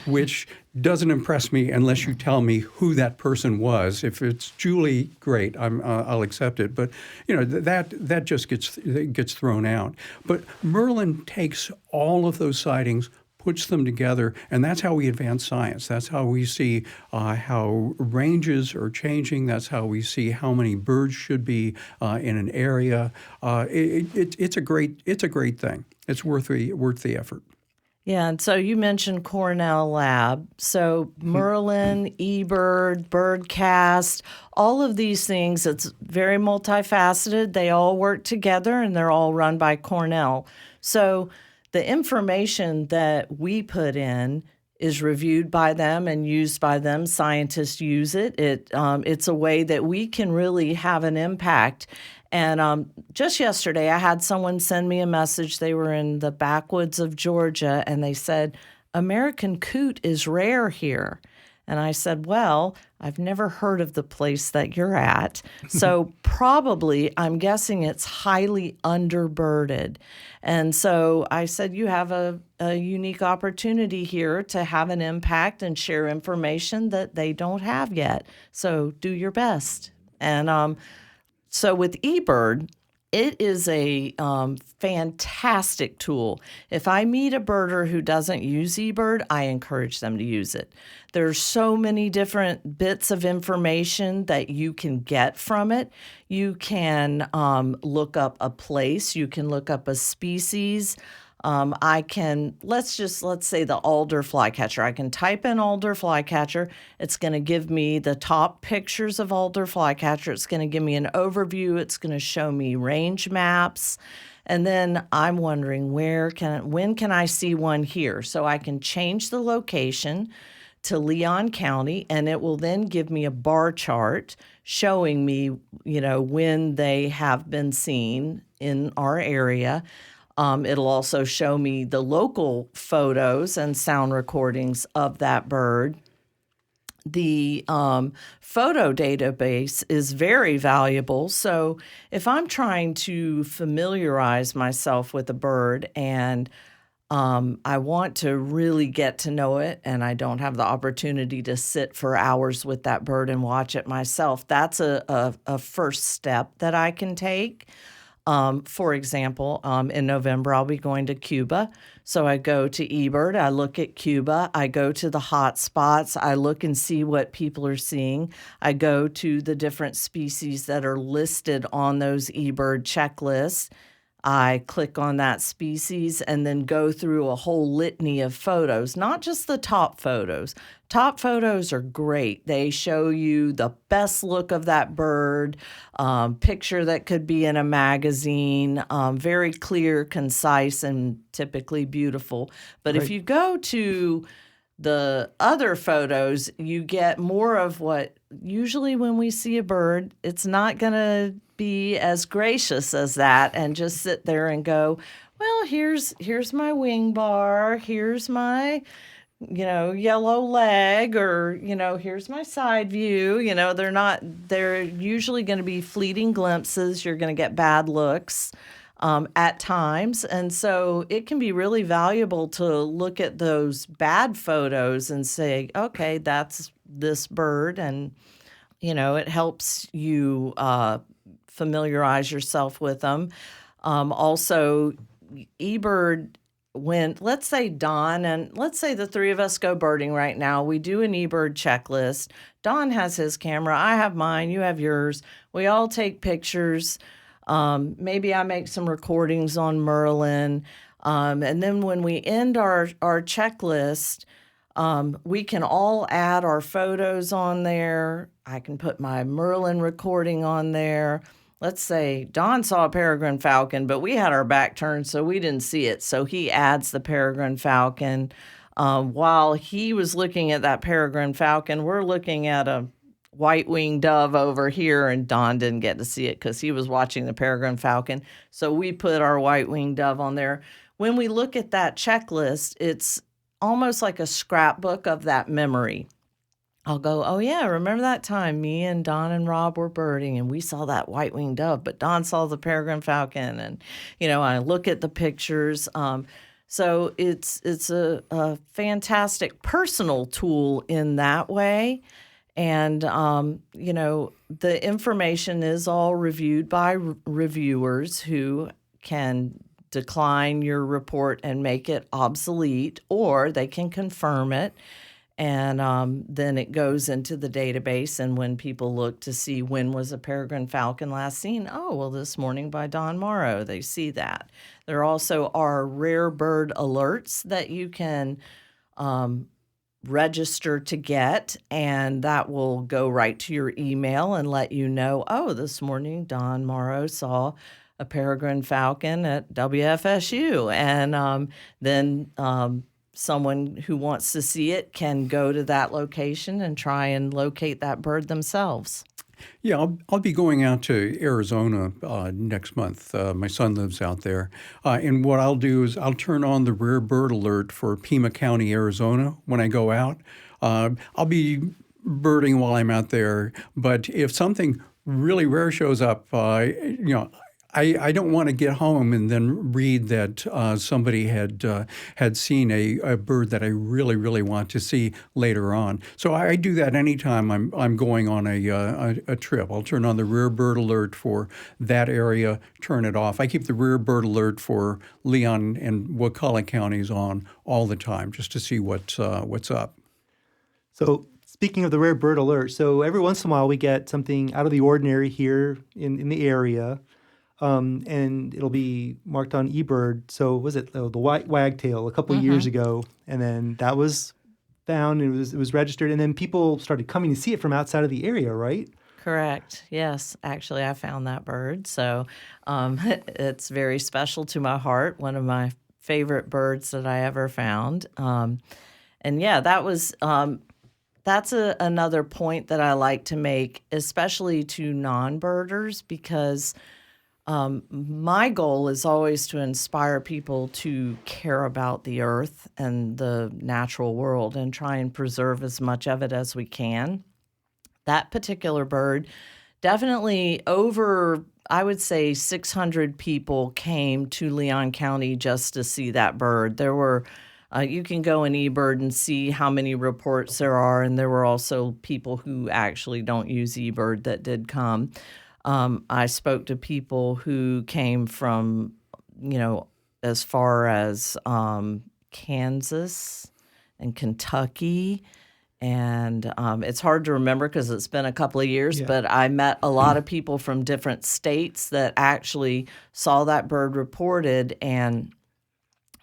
which doesn't impress me unless you tell me who that person was. If it's Julie, great, I'll accept it. But that just gets thrown out. But Merlin takes all of those sightings, puts them together, and that's how we advance science. That's how we see how ranges are changing. That's how we see how many birds should be in an area. It's a great thing. It's worth the effort. Yeah, and so you mentioned Cornell Lab. So Merlin, eBird, Birdcast, all of these things, it's very multifaceted. They all work together, and they're all run by Cornell. So the information that we put in is reviewed by them and used by them. Scientists use it. It's a way that we can really have an impact. And just yesterday, I had someone send me a message. They were in the backwoods of Georgia, and they said, American coot is rare here. And I said, well, I've never heard of the place that you're at. So probably, I'm guessing it's highly underbirded. And so I said, you have a unique opportunity here to have an impact and share information that they don't have yet. So do your best. And so with eBird, it is a fantastic tool. If I meet a birder who doesn't use eBird, I encourage them to use it. There's so many different bits of information that you can get from it. You can look up a place. You can look up a species. Let's say the alder flycatcher. I can type in alder flycatcher. It's going to give me the top pictures of alder flycatcher. It's going to give me an overview. It's going to show me range maps. And then I'm wondering when can I see one here? So I can change the location to Leon County, and it will then give me a bar chart showing me, when they have been seen in our area. It'll also show me the local photos and sound recordings of that bird. The photo database is very valuable. So if I'm trying to familiarize myself with a bird and I want to really get to know it and I don't have the opportunity to sit for hours with that bird and watch it myself, that's a first step that I can take. For example, in November, I'll be going to Cuba. So I go to eBird, I look at Cuba, I go to the hot spots, I look and see what people are seeing. I go to the different species that are listed on those eBird checklists. I click on that species and then go through a whole litany of photos, not just the top photos. Top photos are great. They show you the best look of that bird, picture that could be in a magazine, very clear, concise, and typically beautiful. But if you go to the other photos, you get more of what usually when we see a bird, it's not going to be as gracious as that and just sit there and go, well, here's my wing bar, here's my yellow leg, or here's my side view. They're usually going to be fleeting glimpses. You're going to get bad looks at times. And so it can be really valuable to look at those bad photos and say, okay, that's this bird. And, it helps you familiarize yourself with them. Also, eBird, let's say Don, and let's say the three of us go birding right now, we do an eBird checklist. Don has his camera, I have mine, you have yours. We all take pictures. Maybe I make some recordings on Merlin. And then when we end our checklist, we can all add our photos on there. I can put my Merlin recording on there. Let's say Don saw a peregrine falcon, but we had our back turned, so we didn't see it. So he adds the peregrine falcon. While he was looking at that peregrine falcon, we're looking at a white-winged dove over here, and Don didn't get to see it because he was watching the peregrine falcon. So we put our white-winged dove on there. When we look at that checklist, it's almost like a scrapbook of that memory. I'll go, oh yeah, remember that time me and Don and Rob were birding and we saw that white-winged dove, but Don saw the peregrine falcon, and I look at the pictures. So it's a fantastic personal tool in that way. And, the information is all reviewed by reviewers who can decline your report and make it obsolete, or they can confirm it. And then it goes into the database. And when people look to see when was a peregrine falcon last seen, this morning by Don Morrow, they see that. There also are rare bird alerts that you can register to get, and that will go right to your email and let you know, this morning Don Morrow saw a peregrine falcon at WFSU. And then someone who wants to see it can go to that location and try and locate that bird themselves. Yeah, I'll be going out to Arizona next month. My son lives out there. And what I'll do is I'll turn on the rare bird alert for Pima County, Arizona when I go out. I'll be birding while I'm out there, but if something really rare shows up, I don't want to get home and then read that somebody had seen a bird that I really, really want to see later on. So I do that anytime I'm going on a trip. I'll turn on the rear bird alert for that area, turn it off. I keep the rear bird alert for Leon and Wakulla counties on all the time just to see what's up. So speaking of the rare bird alert, so every once in a while we get something out of the ordinary here in the area. And it'll be marked on eBird. So was it the white wagtail a couple of years ago, and then that was found and it was registered, and then people started coming to see it from outside of the area, right? Correct. Yes. Actually, I found that bird. So it's very special to my heart. One of my favorite birds that I ever found. And yeah, that's another point that I like to make, especially to non-birders, because my goal is always to inspire people to care about the earth and the natural world and try and preserve as much of it as we can. That particular bird, definitely over, I would say 600 people came to Leon County just to see that bird. There were, you can go in eBird and see how many reports there are, and there were also people who actually don't use eBird that did come. I spoke to people who came from, as far as Kansas and Kentucky. And it's hard to remember because it's been a couple of years, but I met a lot of people from different states that actually saw that bird reported. And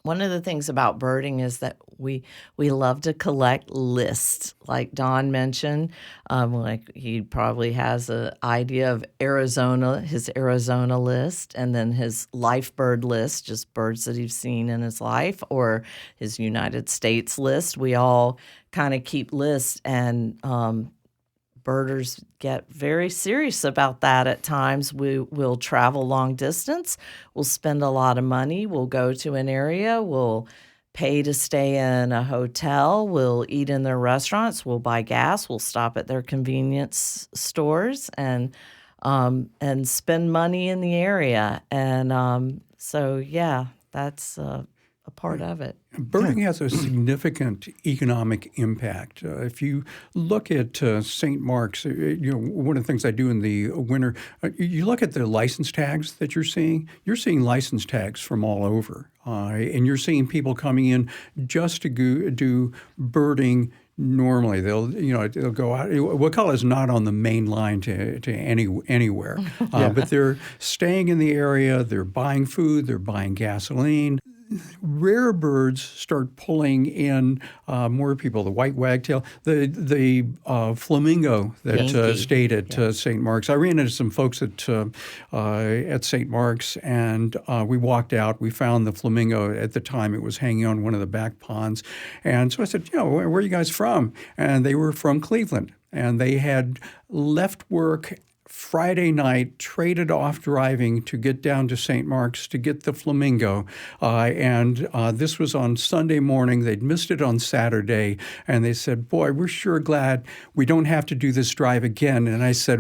one of the things about birding is that we love to collect lists, like Don mentioned. Like he probably has an idea of Arizona, his Arizona list, and then his life bird list, just birds that he's seen in his life, or his United States list. We all kind of keep lists, and birders get very serious about that at times. We'll travel long distance. We'll spend a lot of money. We'll go to an area. We'll pay to stay in a hotel. We'll eat in their restaurants. We'll buy gas. We'll stop at their convenience stores and spend money in the area. And so, yeah, that's a part of it. Birding has a significant economic impact. If you look at St. Mark's, one of the things I do in the winter, you look at the license tags that you're seeing license tags from all over. And you're seeing people coming in just to do birding. Normally, they'll go out. Wakulla is not on the main line to anywhere, but they're staying in the area. They're buying food. They're buying gasoline. Rare birds start pulling in more people. The white wagtail, the flamingo that stayed at St. Mark's. I ran into some folks at St. Mark's, and we walked out. We found the flamingo. At the time, it was hanging on one of the back ponds. And so I said, where are you guys from? And they were from Cleveland. And they had left work Friday night, traded off driving to get down to St. Mark's to get the flamingo. And this was on Sunday morning. They'd missed it on Saturday. And they said, boy, we're sure glad we don't have to do this drive again. And I said,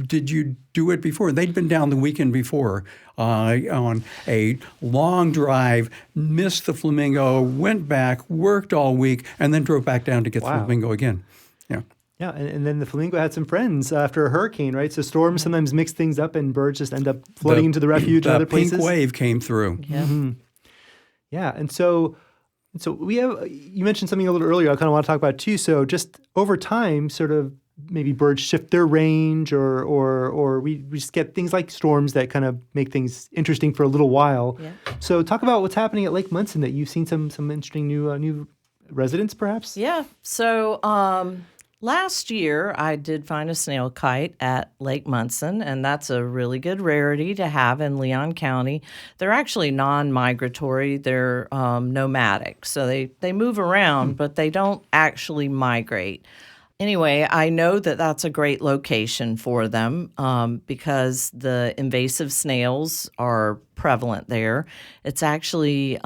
did you do it before? They'd been down the weekend before on a long drive, missed the flamingo, went back, worked all week, and then drove back down to get the flamingo again. Yeah. Yeah, and then the flamingo had some friends after a hurricane, right? So storms sometimes mix things up, and birds just end up flooding into the refuge and other places. The pink wave came through. Yeah, yeah, and so we have. You mentioned something a little earlier. I kind of want to talk about too. So just over time, sort of maybe birds shift their range, or we just get things like storms that kind of make things interesting for a little while. Yeah. So talk about what's happening at Lake Munson. That you've seen some interesting new residents, perhaps. Yeah. So. Last year, I did find a snail kite at Lake Munson, and that's a really good rarity to have in Leon County. They're actually non-migratory. They're nomadic, so they move around, but they don't actually migrate. Anyway, I know that that's a great location for them because the invasive snails are prevalent there. It's actually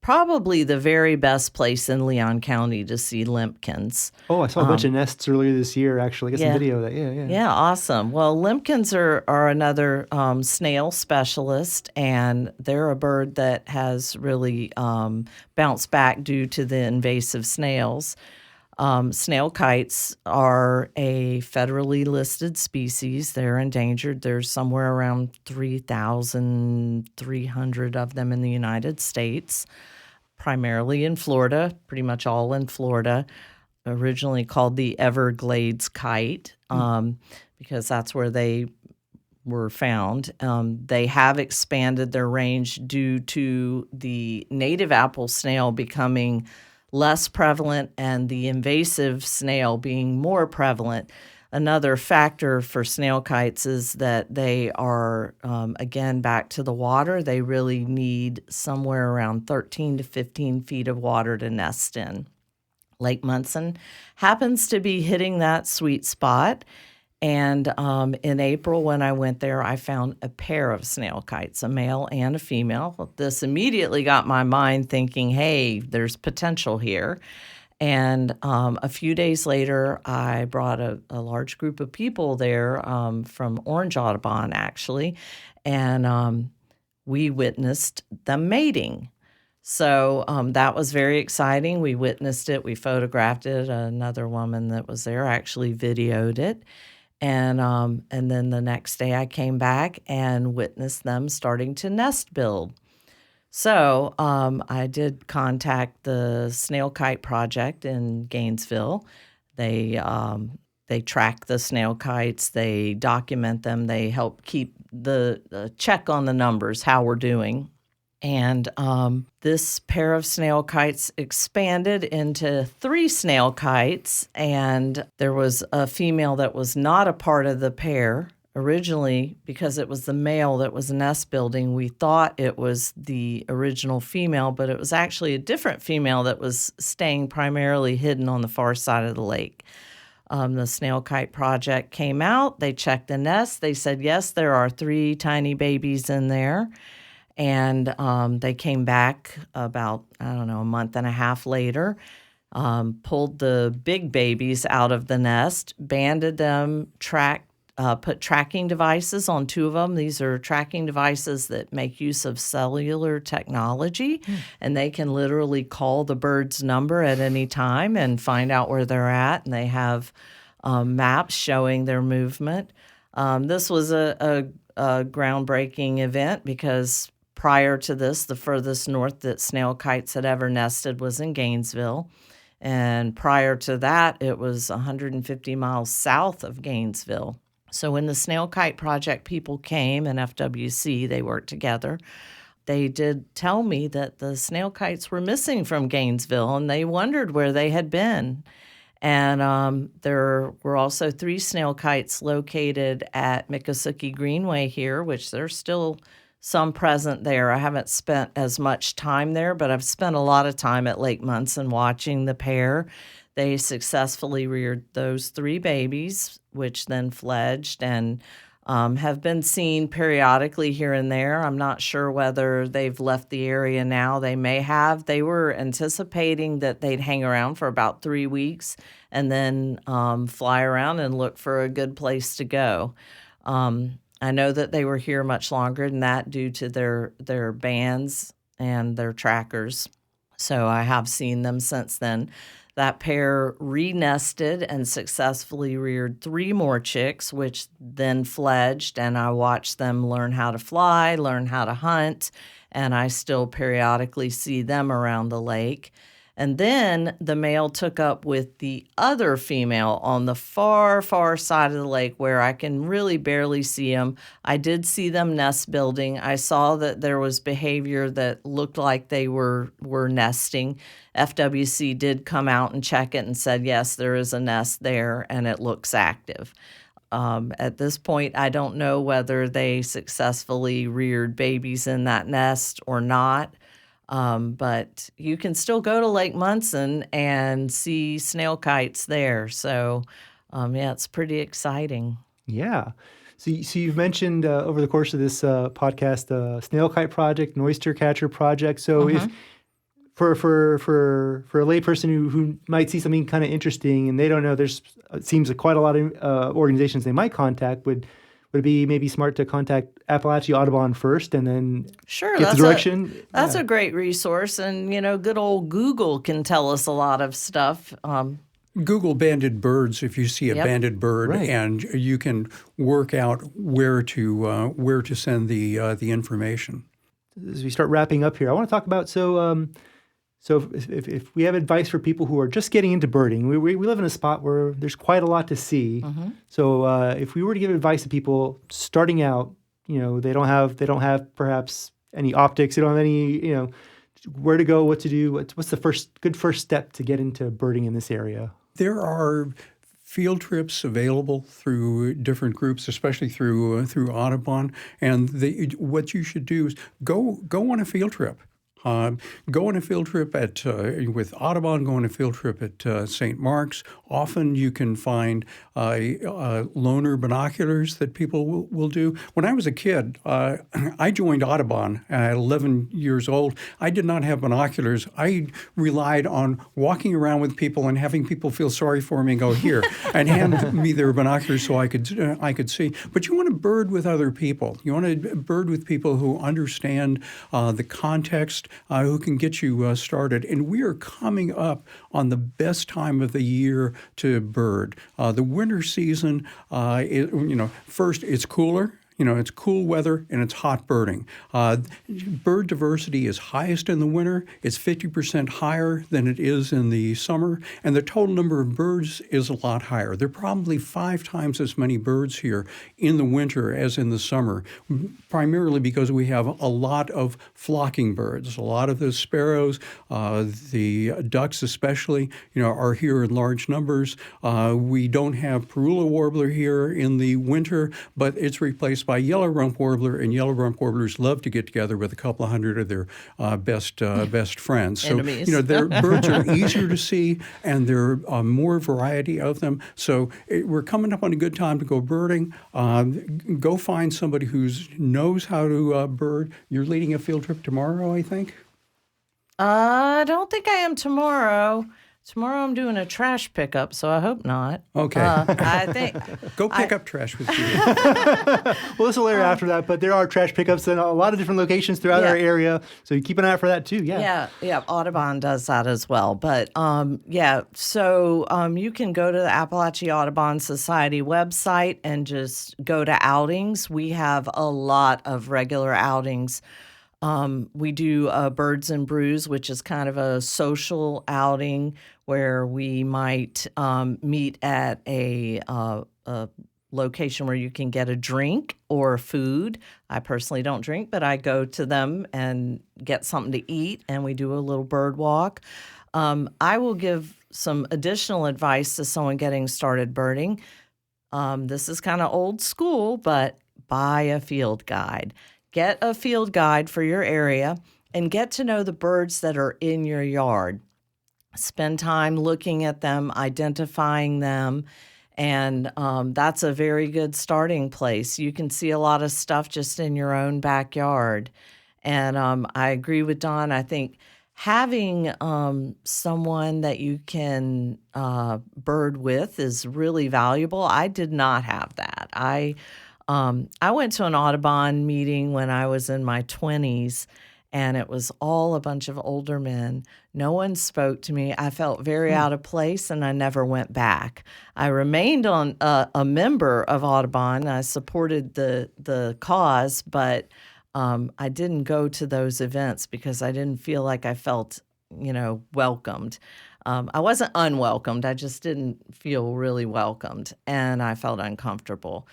probably the very best place in Leon County to see limpkins. Oh, I saw a bunch of nests earlier this year, actually. I got some video of that. Yeah. Yeah, awesome. Well, limpkins are another snail specialist, and they're a bird that has really bounced back due to the invasive snails. Snail kites are a federally listed species. They're endangered. There's somewhere around 3,300 of them in the United States, primarily in Florida, pretty much all in Florida. Originally called the Everglades kite because that's where they were found. They have expanded their range due to the native apple snail becoming less prevalent and the invasive snail being more prevalent. Another factor for snail kites is that they are, again, back to the water. They really need somewhere around 13 to 15 feet of water to nest in. Lake Munson happens to be hitting that sweet spot. And in April, when I went there, I found a pair of snail kites, a male and a female. This immediately got my mind thinking, hey, there's potential here. And a few days later, I brought a large group of people there from Orange Audubon, actually, and we witnessed them mating. So that was very exciting. We witnessed it. We photographed it. Another woman that was there actually videoed it. And then the next day I came back and witnessed them starting to nest build. So I did contact the Snail Kite Project in Gainesville. They track the snail kites. They document them. They help keep the check on the numbers, how we're doing. And this pair of snail kites expanded into 3 snail kites, and there was a female that was not a part of the pair. Originally, because it was the male that was nest building, we thought it was the original female, but it was actually a different female that was staying primarily hidden on the far side of the lake. The Snail Kite Project came out. They checked the nest. They said, yes, there are 3 tiny babies in there. And they came back about, a month and a half later, pulled the big babies out of the nest, banded them, put tracking devices on 2 of them. These are tracking devices that make use of cellular technology, and they can literally call the bird's number at any time and find out where they're at, and they have maps showing their movement. This was a groundbreaking event because prior to this, the furthest north that snail kites had ever nested was in Gainesville. And prior to that, it was 150 miles south of Gainesville. So when the Snail Kite Project people came and FWC, they worked together, they did tell me that the snail kites were missing from Gainesville and they wondered where they had been. And there were also 3 snail kites located at Miccosukee Greenway here, which there's still some present there. I haven't spent as much time there, but I've spent a lot of time at Lake Munson watching the pair. They successfully reared those 3 babies, which then fledged and have been seen periodically here and there. I'm not sure whether they've left the area now. They may have. They were anticipating that they'd hang around for about 3 weeks and then fly around and look for a good place to go. I know that they were here much longer than that due to their bands and their trackers. So I have seen them since then. That pair re-nested and successfully reared 3 more chicks, which then fledged, and I watched them learn how to fly, learn how to hunt, and I still periodically see them around the lake. And then the male took up with the other female on the far, far side of the lake where I can really barely see them. I did see them nest building. I saw that there was behavior that looked like they were nesting. FWC did come out and check it and said, yes, there is a nest there and it looks active. At this point, I don't know whether they successfully reared babies in that nest or not. But you can still go to Lake Munson and see snail kites there. So, it's pretty exciting. Yeah. So you've mentioned over the course of this podcast, Snail Kite Project, and Oyster Catcher Project. So for a layperson who might see something kind of interesting and they don't know, it seems like quite a lot of organizations they might contact. Would it be maybe smart to contact Appalachia Audubon first and then get the direction? That's a great resource, and good old Google can tell us a lot of stuff. Google banded birds if you see a banded bird, right. And you can work out where to send the information. As we start wrapping up here, I want to talk about So if we have advice for people who are just getting into birding, we live in a spot where there's quite a lot to see. Mm-hmm. So if we were to give advice to people starting out, they don't have perhaps any optics, they don't have any, where to go, what to do, what's the good first step to get into birding in this area? There are field trips available through different groups, especially through Audubon, and what you should do is go on a field trip. Go on a field trip with Audubon, go on a field trip at St. Mark's. Often you can find loaner binoculars that people will do. When I was a kid, I joined Audubon at 11 years old. I did not have binoculars. I relied on walking around with people and having people feel sorry for me and go, here, and hand me their binoculars so I could see. But you want to bird with other people. You want to bird with people who understand the context, who can get you started. And we are coming up on the best time of the year to bird. The winter season, first it's cooler. It's cool weather and it's hot birding. Bird diversity is highest in the winter. It's 50% higher than it is in the summer. And the total number of birds is a lot higher. There are probably 5 times as many birds here in the winter as in the summer, primarily because we have a lot of flocking birds. A lot of the sparrows, the ducks especially, are here in large numbers. We don't have Parula warbler here in the winter, but it's replaced by yellow rump warbler, and yellow rump warblers love to get together with a couple of hundred of their best friends. So their birds are easier to see, and there are more variety of them. So we're coming up on a good time to go birding. Go find somebody who knows how to bird. You're leading a field trip tomorrow, I think. I don't think I am tomorrow. Tomorrow I'm doing a trash pickup, so I hope not. Okay. I think go pick up trash with you. Well, this will air after that, but there are trash pickups in a lot of different locations throughout our area, so you keep an eye out for that too. Yeah. Audubon does that as well, but So you can go to the Appalachia Audubon Society website and just go to outings. We have a lot of regular outings. We do Birds and Brews, which is kind of a social outing where we might meet at a location where you can get a drink or food. I personally don't drink, but I go to them and get something to eat, and we do a little bird walk. I will give some additional advice to someone getting started birding. This is kind of old school, but buy a field guide. Get a field guide for your area and get to know the birds that are in your yard. Spend time looking at them, identifying them, and that's a very good starting place. You can see a lot of stuff just in your own backyard. And I agree with Don. I think having someone that you can bird with is really valuable. I did not have that. I went to an Audubon meeting when I was in my 20s, and it was all a bunch of older men. No one spoke to me. I felt very out of place, and I never went back. I remained on a member of Audubon. I supported the cause, but I didn't go to those events because I didn't feel like I felt, welcomed. I wasn't unwelcomed. I just didn't feel really welcomed, and I felt uncomfortable.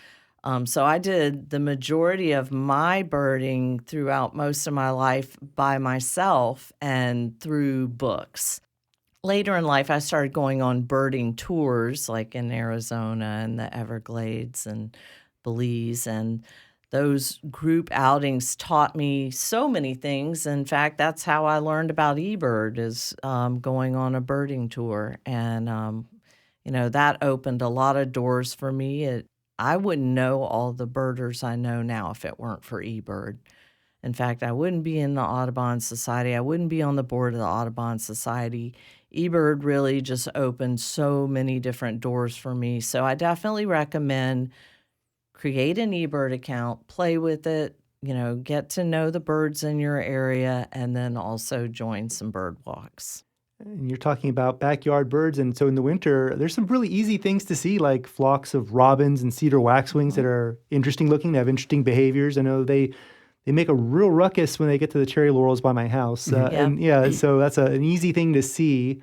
So I did the majority of my birding throughout most of my life by myself and through books. Later in life, I started going on birding tours, like in Arizona and the Everglades and Belize, and those group outings taught me so many things. In fact, that's how I learned about eBird, is going on a birding tour. And, that opened a lot of doors for me. I wouldn't know all the birders I know now if it weren't for eBird. In fact, I wouldn't be in the Audubon Society. I wouldn't be on the board of the Audubon Society. eBird really just opened so many different doors for me. So I definitely recommend create an eBird account, play with it, get to know the birds in your area, and then also join some bird walks. And you're talking about backyard birds. And so in the winter, there's some really easy things to see, like flocks of robins and cedar waxwings that are interesting looking. They have interesting behaviors. I know they make a real ruckus when they get to the cherry laurels by my house. And so that's an easy thing to see.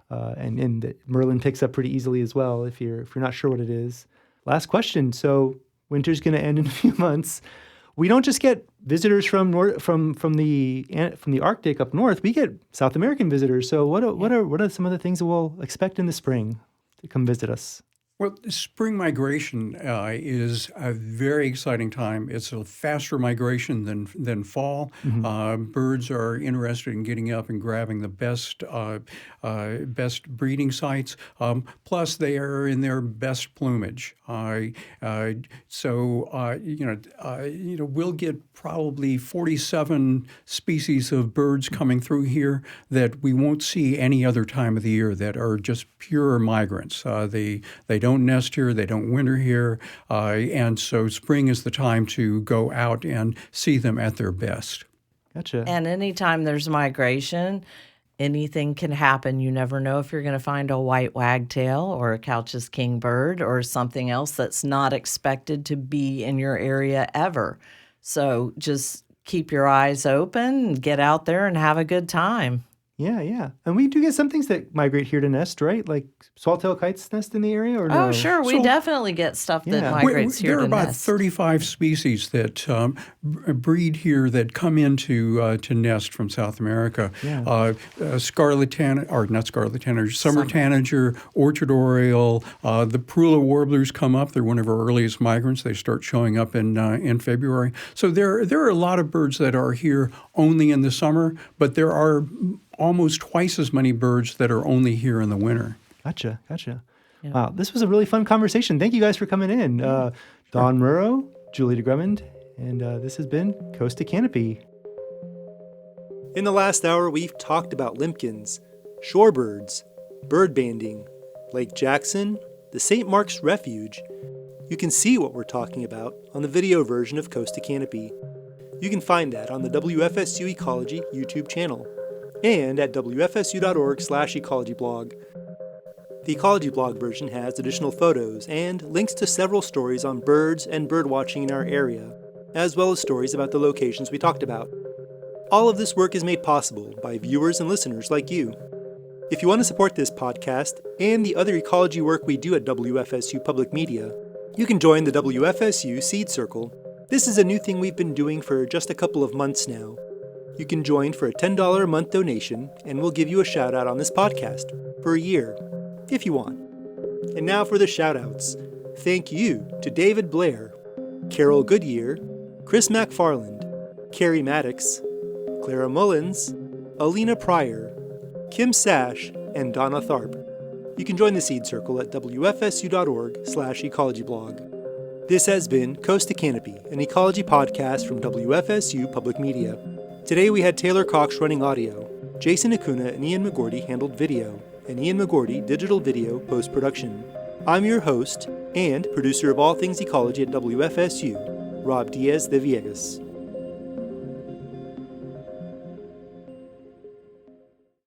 And Merlin picks up pretty easily as well if you're not sure what it is. Last question. So winter's going to end in a few months. We don't just get visitors from the Arctic up north. We get South American visitors. So what are some of the things that we'll expect in the spring to come visit us? Well, spring migration is a very exciting time. It's a faster migration than fall. Birds are interested in getting up and grabbing the best breeding sites. Plus, they are in their best plumage. We'll get probably 47 species of birds coming through here that we won't see any other time of the year that are just pure migrants. They don't nest here, they don't winter here, and so spring is the time to go out and see them at their best. Gotcha. And anytime there's migration, anything can happen. You never know if you're going to find a white wagtail or a Couch's kingbird or something else that's not expected to be in your area ever. So just keep your eyes open, get out there and have a good time. Yeah. And we do get some things that migrate here to nest, right? Like swallowtail kites nest in the area, or no? Oh, sure. We definitely get stuff that migrates here to nest. There are about 35 species that breed here that come into to nest from South America. Summer tanager, orchard oriole, the Parula warblers come up. They're one of our earliest migrants. They start showing up in February. So there are a lot of birds that are here only in the summer, but there are almost twice as many birds that are only here in the winter. Gotcha. Yeah. Wow, this was a really fun conversation. Thank you guys for coming in. Don Murrow, Julie DeGrummond, and this has been Coast to Canopy. In the last hour, we've talked about limpkins, shorebirds, bird banding, Lake Jackson, the St. Mark's Refuge. You can see what we're talking about on the video version of Coast to Canopy. You can find that on the WFSU Ecology YouTube channel and at wfsu.org/ecology blog. The Ecology blog version has additional photos and links to several stories on birds and birdwatching in our area, as well as stories about the locations we talked about. All of this work is made possible by viewers and listeners like you. If you want to support this podcast and the other ecology work we do at WFSU Public Media, you can join the WFSU Seed Circle. This is a new thing we've been doing for just a couple of months now. You can join for a $10 a month donation, and we'll give you a shout-out on this podcast for a year, if you want. And now for the shout-outs. Thank you to David Blair, Carol Goodyear, Chris McFarland, Carrie Maddox, Clara Mullins, Alina Pryor, Kim Sash, and Donna Tharp. You can join the Seed Circle at wfsu.org/ecology blog. This has been Coast to Canopy, an ecology podcast from WFSU Public Media. Today we had Taylor Cox running audio, Jason Acuna and Ian McGordy handled video, and Ian McGordy digital video post-production. I'm your host and producer of all things ecology at WFSU, Rob Diaz de Villegas.